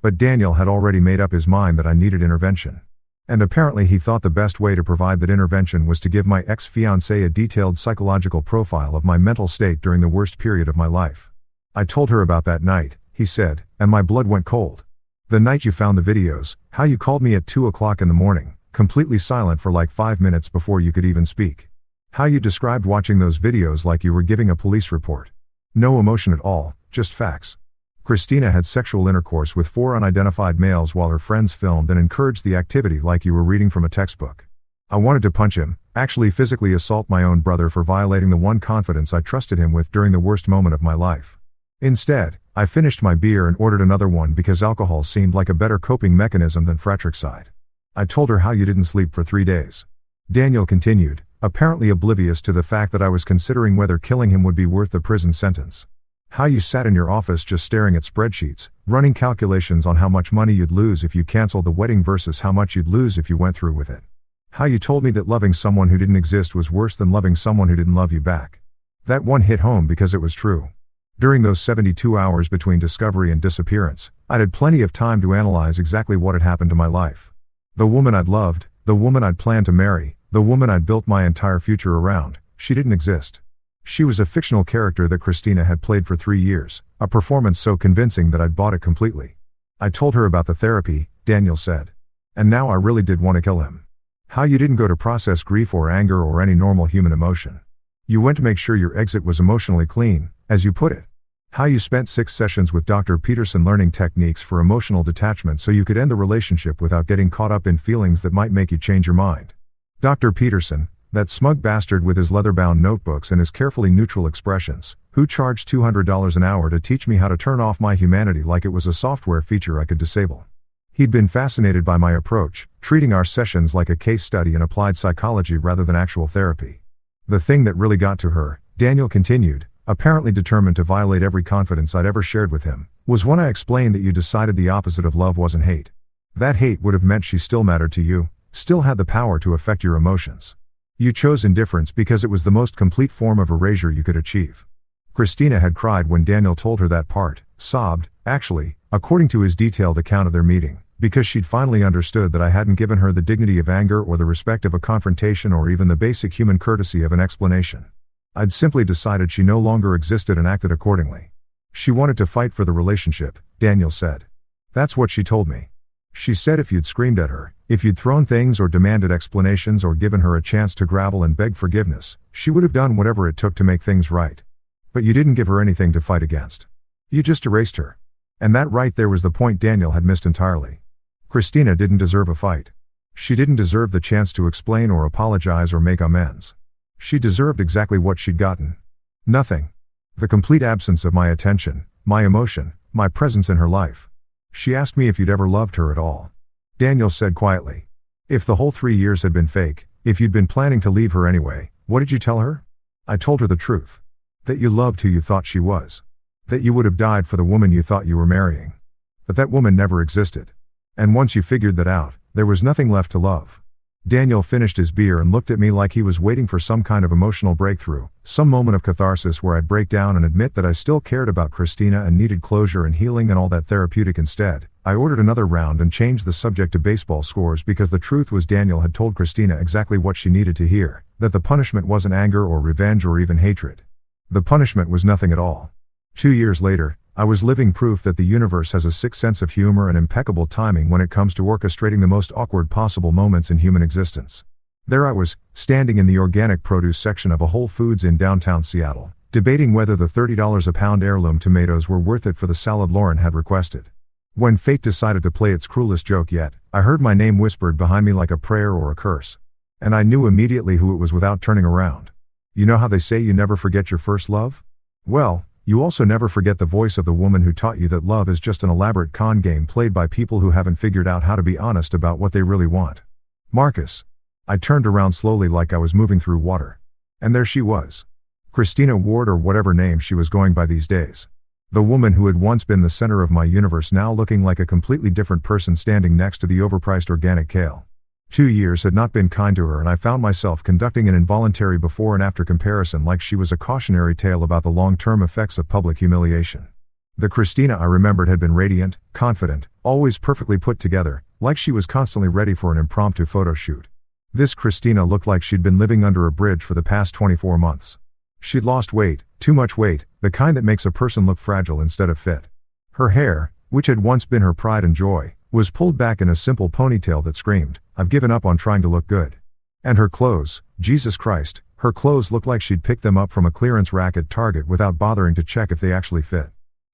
But Daniel had already made up his mind that I needed intervention. And apparently he thought the best way to provide that intervention was to give my ex-fiancée a detailed psychological profile of my mental state during the worst period of my life. I told her about that night, he said, and my blood went cold. The night you found the videos, how you called me at 2 o'clock in the morning, completely silent for like 5 minutes before you could even speak. How you described watching those videos like you were giving a police report. No emotion at all, just facts. Christina had sexual intercourse with 4 unidentified males while her friends filmed and encouraged the activity like you were reading from a textbook. I wanted to punch him, actually physically assault my own brother for violating the one confidence I trusted him with during the worst moment of my life. Instead, I finished my beer and ordered another one because alcohol seemed like a better coping mechanism than fratricide. I told her how you didn't sleep for 3 days. Daniel continued, apparently oblivious to the fact that I was considering whether killing him would be worth the prison sentence. How you sat in your office just staring at spreadsheets, running calculations on how much money you'd lose if you canceled the wedding versus how much you'd lose if you went through with it. How you told me that loving someone who didn't exist was worse than loving someone who didn't love you back. That one hit home because it was true. During those 72 hours between discovery and disappearance, I'd had plenty of time to analyze exactly what had happened to my life. The woman I'd loved, the woman I'd planned to marry, the woman I'd built my entire future around, she didn't exist. She was a fictional character that Christina had played for 3 years, a performance so convincing that I'd bought it completely. I told her about the therapy, Daniel said. And now I really did want to kill him. How you didn't go to process grief or anger or any normal human emotion. You went to make sure your exit was emotionally clean, as you put it. How you spent 6 sessions with Dr. Peterson learning techniques for emotional detachment so you could end the relationship without getting caught up in feelings that might make you change your mind. Dr. Peterson, that smug bastard with his leather-bound notebooks and his carefully neutral expressions, who charged $200 an hour to teach me how to turn off my humanity like it was a software feature I could disable. He'd been fascinated by my approach, treating our sessions like a case study in applied psychology rather than actual therapy. The thing that really got to her, Daniel continued, apparently determined to violate every confidence I'd ever shared with him, was when I explained that you decided the opposite of love wasn't hate. That hate would have meant she still mattered to you, still had the power to affect your emotions. You chose indifference because it was the most complete form of erasure you could achieve. Christina had cried when Daniel told her that part, sobbed, actually, according to his detailed account of their meeting, because she'd finally understood that I hadn't given her the dignity of anger or the respect of a confrontation or even the basic human courtesy of an explanation. I'd simply decided she no longer existed and acted accordingly. She wanted to fight for the relationship, Daniel said. That's what she told me. She said if you'd screamed at her, if you'd thrown things or demanded explanations or given her a chance to grovel and beg forgiveness, she would have done whatever it took to make things right. But you didn't give her anything to fight against. You just erased her. And that right there was the point Daniel had missed entirely. Christina didn't deserve a fight. She didn't deserve the chance to explain or apologize or make amends. She deserved exactly what she'd gotten. Nothing. The complete absence of my attention, my emotion, my presence in her life. She asked me if you'd ever loved her at all. Daniel said quietly. If the whole 3 years had been fake, if you'd been planning to leave her anyway, what did you tell her? I told her the truth. That you loved who you thought she was. That you would have died for the woman you thought you were marrying. But that woman never existed. And once you figured that out, there was nothing left to love. Daniel finished his beer and looked at me like he was waiting for some kind of emotional breakthrough, some moment of catharsis where I'd break down and admit that I still cared about Christina and needed closure and healing and all that therapeutic. Instead, I ordered another round and changed the subject to baseball scores because the truth was Daniel had told Christina exactly what she needed to hear, that the punishment wasn't anger or revenge or even hatred. The punishment was nothing at all. 2 years later, I was living proof that the universe has a sick sense of humor and impeccable timing when it comes to orchestrating the most awkward possible moments in human existence. There I was, standing in the organic produce section of a Whole Foods in downtown Seattle, debating whether the $30 a pound heirloom tomatoes were worth it for the salad Lauren had requested. When fate decided to play its cruelest joke yet, I heard my name whispered behind me like a prayer or a curse. And I knew immediately who it was without turning around. You know how they say you never forget your first love? Well, you also never forget the voice of the woman who taught you that love is just an elaborate con game played by people who haven't figured out how to be honest about what they really want. Marcus. I turned around slowly like I was moving through water. And there she was. Christina Ward, or whatever name she was going by these days. The woman who had once been the center of my universe, now looking like a completely different person standing next to the overpriced organic kale. 2 years had not been kind to her, and I found myself conducting an involuntary before and after comparison like she was a cautionary tale about the long-term effects of public humiliation. The Christina I remembered had been radiant, confident, Always perfectly put together, like she was constantly ready for an impromptu photo shoot. This Christina looked like she'd been living under a bridge for the past 24 months. She'd lost weight, too much weight, the kind that makes a person look fragile instead of fit. Her hair, which had once been her pride and joy, was pulled back in a simple ponytail that screamed, "I've given up on trying to look good." And her clothes, Jesus Christ, her clothes looked like she'd picked them up from a clearance rack at Target without bothering to check if they actually fit.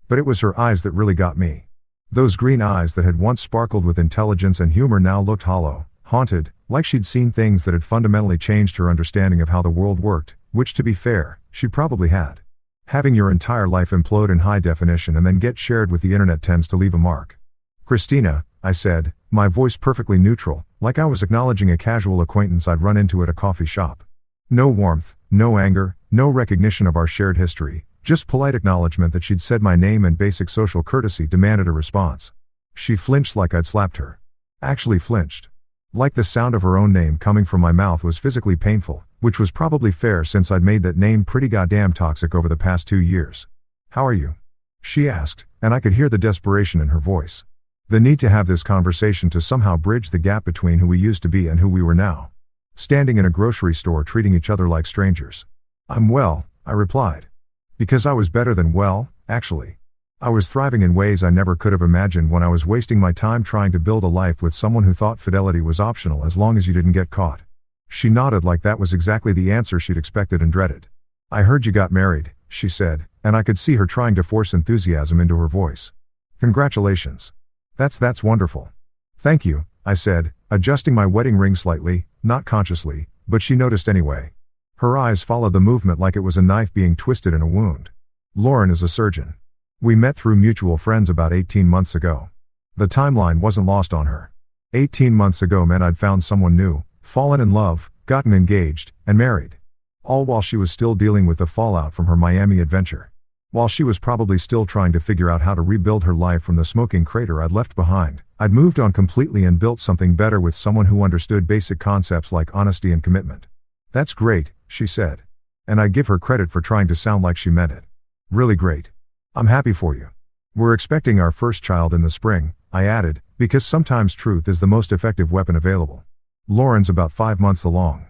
But it was her eyes that really got me. Those green eyes that had once sparkled with intelligence and humor now looked hollow, haunted, like she'd seen things that had fundamentally changed her understanding of how the world worked, which, to be fair, she probably had. Having your entire life implode in high definition and then get shared with the internet tends to leave a mark. "Christina," I said, my voice perfectly neutral, like I was acknowledging a casual acquaintance I'd run into at a coffee shop. No warmth, no anger, no recognition of our shared history, just polite acknowledgement that she'd said my name and basic social courtesy demanded a response. She flinched like I'd slapped her. Actually flinched. Like the sound of her own name coming from my mouth was physically painful, which was probably fair since I'd made that name pretty goddamn toxic over the past 2 years. "How are you?" she asked, and I could hear the desperation in her voice. The need to have this conversation to somehow bridge the gap between who we used to be and who we were now. Standing in a grocery store treating each other like strangers. "I'm well," I replied. Because I was better than well, actually. I was thriving in ways I never could have imagined when I was wasting my time trying to build a life with someone who thought fidelity was optional as long as you didn't get caught. She nodded like that was exactly the answer she'd expected and dreaded. "I heard you got married," she said, and I could see her trying to force enthusiasm into her voice. "Congratulations. That's wonderful." "Thank you," I said, adjusting my wedding ring slightly, not consciously, but she noticed anyway. Her eyes followed the movement like it was a knife being twisted in a wound. "Lauren is a surgeon. We met through mutual friends about 18 months ago." The timeline wasn't lost on her. 18 months ago meant I'd found someone new, fallen in love, gotten engaged, and married. All while she was still dealing with the fallout from her Miami adventure. While she was probably still trying to figure out how to rebuild her life from the smoking crater I'd left behind, I'd moved on completely and built something better with someone who understood basic concepts like honesty and commitment. "That's great," she said. And I give her credit for trying to sound like she meant it. "Really great. I'm happy for you. We're expecting our first child in the spring," I added, because sometimes truth is the most effective weapon available. "Lauren's about 5 months along.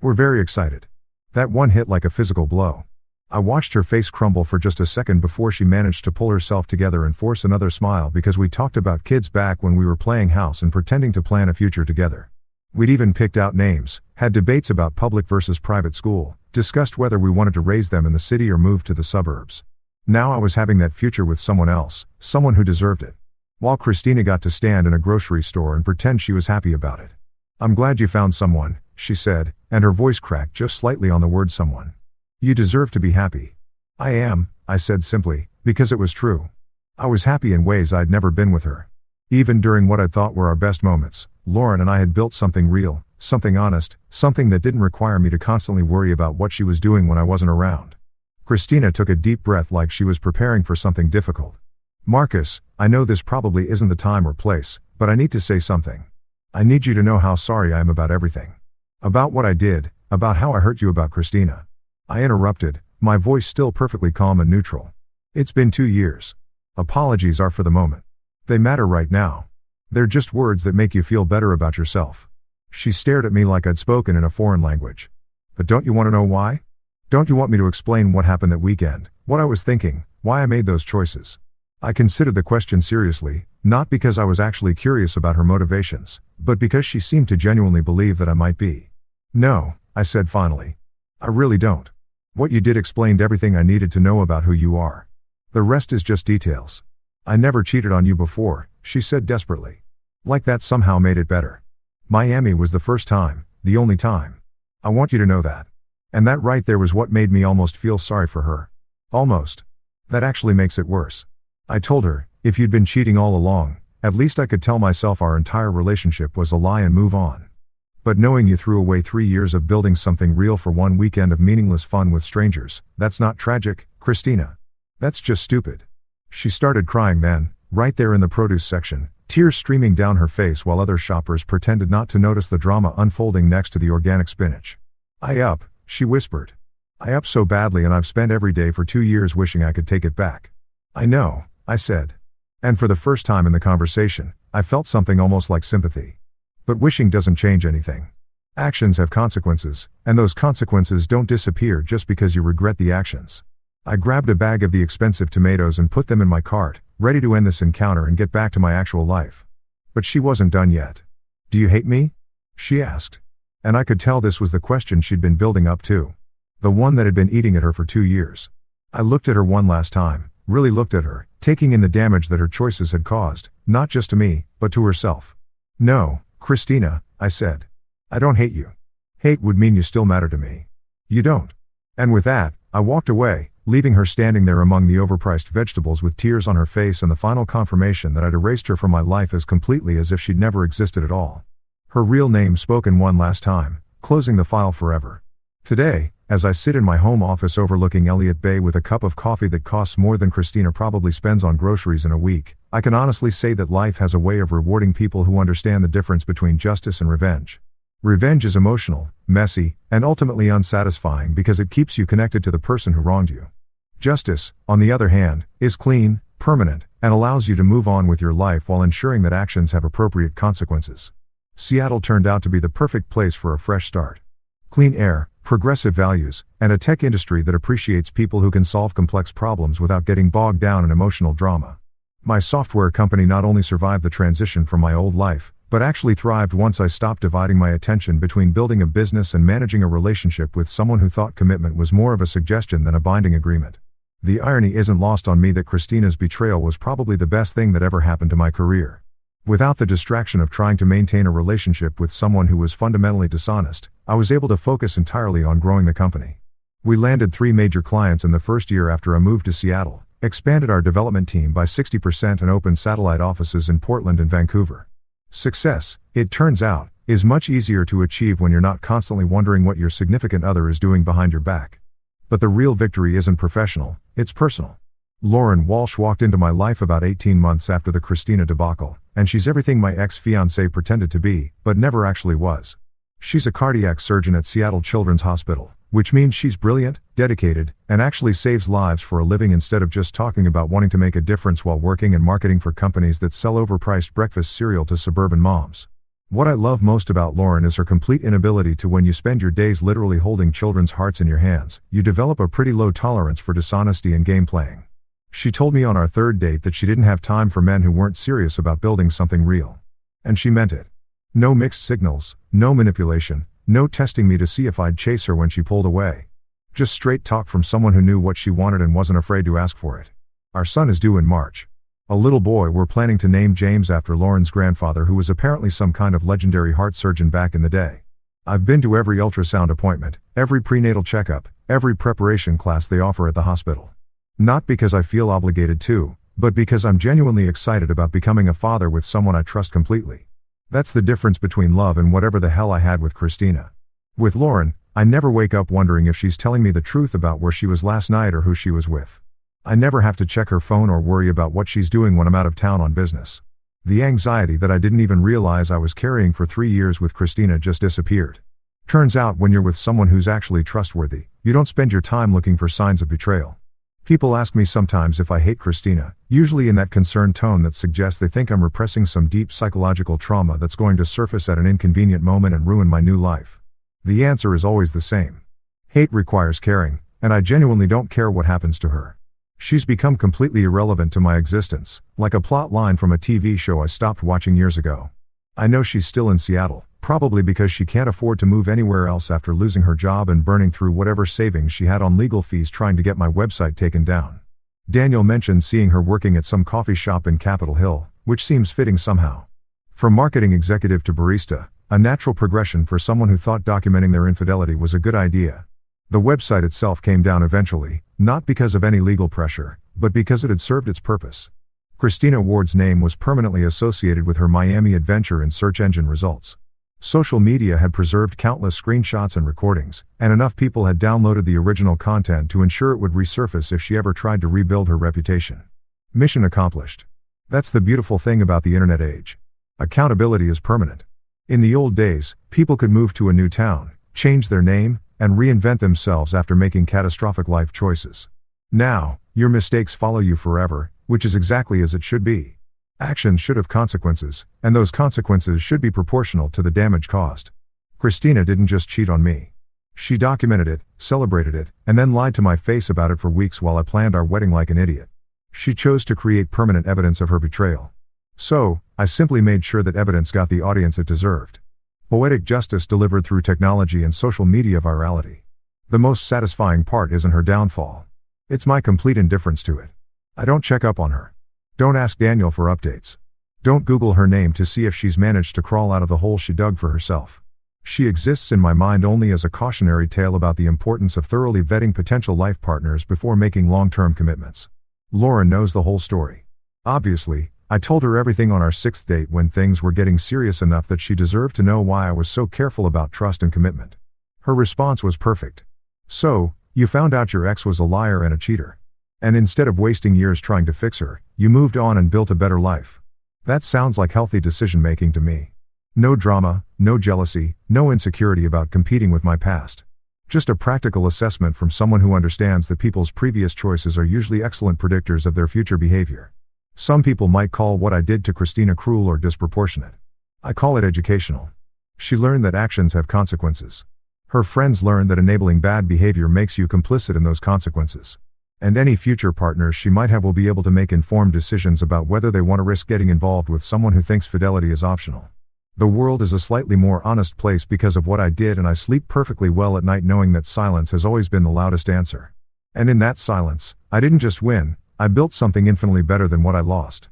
We're very excited." That one hit like a physical blow. I watched her face crumble for just a second before she managed to pull herself together and force another smile because we talked about kids back when we were playing house and pretending to plan a future together. We'd even picked out names, had debates about public versus private school, discussed whether we wanted to raise them in the city or move to the suburbs. Now I was having that future with someone else, someone who deserved it. While Christina got to stand in a grocery store and pretend she was happy about it. "I'm glad you found someone," she said, and her voice cracked just slightly on the word someone. "You deserve to be happy." "I am," I said simply, because it was true. I was happy in ways I'd never been with her. Even during what I thought were our best moments, Lauren and I had built something real, something honest, something that didn't require me to constantly worry about what she was doing when I wasn't around. Christina took a deep breath like she was preparing for something difficult. "Marcus, I know this probably isn't the time or place, but I need to say something. I need you to know how sorry I am about everything. About what I did, about how I hurt you about Christina." I interrupted, my voice still perfectly calm and neutral. "It's been 2 years. Apologies are for the moment. They matter right now. They're just words that make you feel better about yourself." She stared at me like I'd spoken in a foreign language. "But don't you want to know why? Don't you want me to explain what happened that weekend, what I was thinking, why I made those choices?" I considered the question seriously, not because I was actually curious about her motivations, but because she seemed to genuinely believe that I might be. "No," I said finally. "I really don't. What you did explained everything I needed to know about who you are. The rest is just details. I never cheated on you before," she said desperately. Like that somehow made it better. "Miami was the first time, the only time. I want you to know that." And that right there was what made me almost feel sorry for her. Almost. That actually makes it worse. I told her, if you'd been cheating all along, at least I could tell myself our entire relationship was a lie and move on. But knowing you threw away 3 years of building something real for one weekend of meaningless fun with strangers, that's not tragic, Christina. That's just stupid. She started crying then, right there in the produce section, tears streaming down her face while other shoppers pretended not to notice the drama unfolding next to the organic spinach. She whispered. "I up so badly and I've spent every day for 2 years wishing I could take it back." "I know," I said. And for the first time in the conversation, I felt something almost like sympathy. But wishing doesn't change anything. Actions have consequences, and those consequences don't disappear just because you regret the actions. I grabbed a bag of the expensive tomatoes and put them in my cart, ready to end this encounter and get back to my actual life. But she wasn't done yet. "Do you hate me?" she asked. And I could tell this was the question she'd been building up to. The one that had been eating at her for 2 years. I looked at her one last time, really looked at her, taking in the damage that her choices had caused, not just to me, but to herself. "No, Christina," I said. "I don't hate you. Hate would mean you still matter to me. You don't." And with that, I walked away, leaving her standing there among the overpriced vegetables with tears on her face and the final confirmation that I'd erased her from my life as completely as if she'd never existed at all. Her real name spoken one last time, closing the file forever. Today, as I sit in my home office overlooking Elliott Bay with a cup of coffee that costs more than Christina probably spends on groceries in a week, I can honestly say that life has a way of rewarding people who understand the difference between justice and revenge. Revenge is emotional, messy, and ultimately unsatisfying because it keeps you connected to the person who wronged you. Justice, on the other hand, is clean, permanent, and allows you to move on with your life while ensuring that actions have appropriate consequences. Seattle turned out to be the perfect place for a fresh start. Clean air, progressive values, and a tech industry that appreciates people who can solve complex problems without getting bogged down in emotional drama. My software company not only survived the transition from my old life, but actually thrived once I stopped dividing my attention between building a business and managing a relationship with someone who thought commitment was more of a suggestion than a binding agreement. The irony isn't lost on me that Christina's betrayal was probably the best thing that ever happened to my career. Without the distraction of trying to maintain a relationship with someone who was fundamentally dishonest, I was able to focus entirely on growing the company. We landed 3 major clients in the first year after I moved to Seattle, expanded our development team by 60% and opened satellite offices in Portland and Vancouver. Success, it turns out, is much easier to achieve when you're not constantly wondering what your significant other is doing behind your back. But the real victory isn't professional, it's personal. Lauren Walsh walked into my life about 18 months after the Christina debacle, and she's everything my ex-fiancé pretended to be, but never actually was. She's a cardiac surgeon at Seattle Children's Hospital, which means she's brilliant, dedicated, and actually saves lives for a living instead of just talking about wanting to make a difference while working and marketing for companies that sell overpriced breakfast cereal to suburban moms. What I love most about Lauren is her complete inability to, when you spend your days literally holding children's hearts in your hands, you develop a pretty low tolerance for dishonesty and game playing. She told me on our 3rd date that she didn't have time for men who weren't serious about building something real. And she meant it. No mixed signals, no manipulation, no testing me to see if I'd chase her when she pulled away. Just straight talk from someone who knew what she wanted and wasn't afraid to ask for it. Our son is due in March. A little boy we're planning to name James after Lauren's grandfather, who was apparently some kind of legendary heart surgeon back in the day. I've been to every ultrasound appointment, every prenatal checkup, every preparation class they offer at the hospital. Not because I feel obligated to, but because I'm genuinely excited about becoming a father with someone I trust completely. That's the difference between love and whatever the hell I had with Christina. With Lauren, I never wake up wondering if she's telling me the truth about where she was last night or who she was with. I never have to check her phone or worry about what she's doing when I'm out of town on business. The anxiety that I didn't even realize I was carrying for 3 years with Christina just disappeared. Turns out when you're with someone who's actually trustworthy, you don't spend your time looking for signs of betrayal. People ask me sometimes if I hate Christina, usually in that concerned tone that suggests they think I'm repressing some deep psychological trauma that's going to surface at an inconvenient moment and ruin my new life. The answer is always the same. Hate requires caring, and I genuinely don't care what happens to her. She's become completely irrelevant to my existence, like a plot line from a TV show I stopped watching years ago. I know she's still in Seattle, probably because she can't afford to move anywhere else after losing her job and burning through whatever savings she had on legal fees trying to get my website taken down. Daniel mentioned seeing her working at some coffee shop in Capitol Hill, which seems fitting somehow. From marketing executive to barista, a natural progression for someone who thought documenting their infidelity was a good idea. The website itself came down eventually, not because of any legal pressure, but because it had served its purpose. Christina Ward's name was permanently associated with her Miami adventure in search engine results. Social media had preserved countless screenshots and recordings, and enough people had downloaded the original content to ensure it would resurface if she ever tried to rebuild her reputation. Mission accomplished. That's the beautiful thing about the internet age. Accountability is permanent. In the old days, people could move to a new town, change their name, and reinvent themselves after making catastrophic life choices. Now, your mistakes follow you forever, which is exactly as it should be. Actions should have consequences, and those consequences should be proportional to the damage caused. Christina didn't just cheat on me. She documented it, celebrated it, and then lied to my face about it for weeks while I planned our wedding like an idiot. She chose to create permanent evidence of her betrayal. So, I simply made sure that evidence got the audience it deserved. Poetic justice delivered through technology and social media virality. The most satisfying part isn't her downfall. It's my complete indifference to it. I don't check up on her. Don't ask Daniel for updates. Don't Google her name to see if she's managed to crawl out of the hole she dug for herself. She exists in my mind only as a cautionary tale about the importance of thoroughly vetting potential life partners before making long-term commitments. Lauren knows the whole story. Obviously, I told her everything on our 6th date when things were getting serious enough that she deserved to know why I was so careful about trust and commitment. Her response was perfect. So, you found out your ex was a liar and a cheater. And instead of wasting years trying to fix her, you moved on and built a better life. That sounds like healthy decision-making to me. No drama, no jealousy, no insecurity about competing with my past. Just a practical assessment from someone who understands that people's previous choices are usually excellent predictors of their future behavior. Some people might call what I did to Christina cruel or disproportionate. I call it educational. She learned that actions have consequences. Her friends learned that enabling bad behavior makes you complicit in those consequences. And any future partners she might have will be able to make informed decisions about whether they want to risk getting involved with someone who thinks fidelity is optional. The world is a slightly more honest place because of what I did, and I sleep perfectly well at night knowing that silence has always been the loudest answer. And in that silence, I didn't just win, I built something infinitely better than what I lost.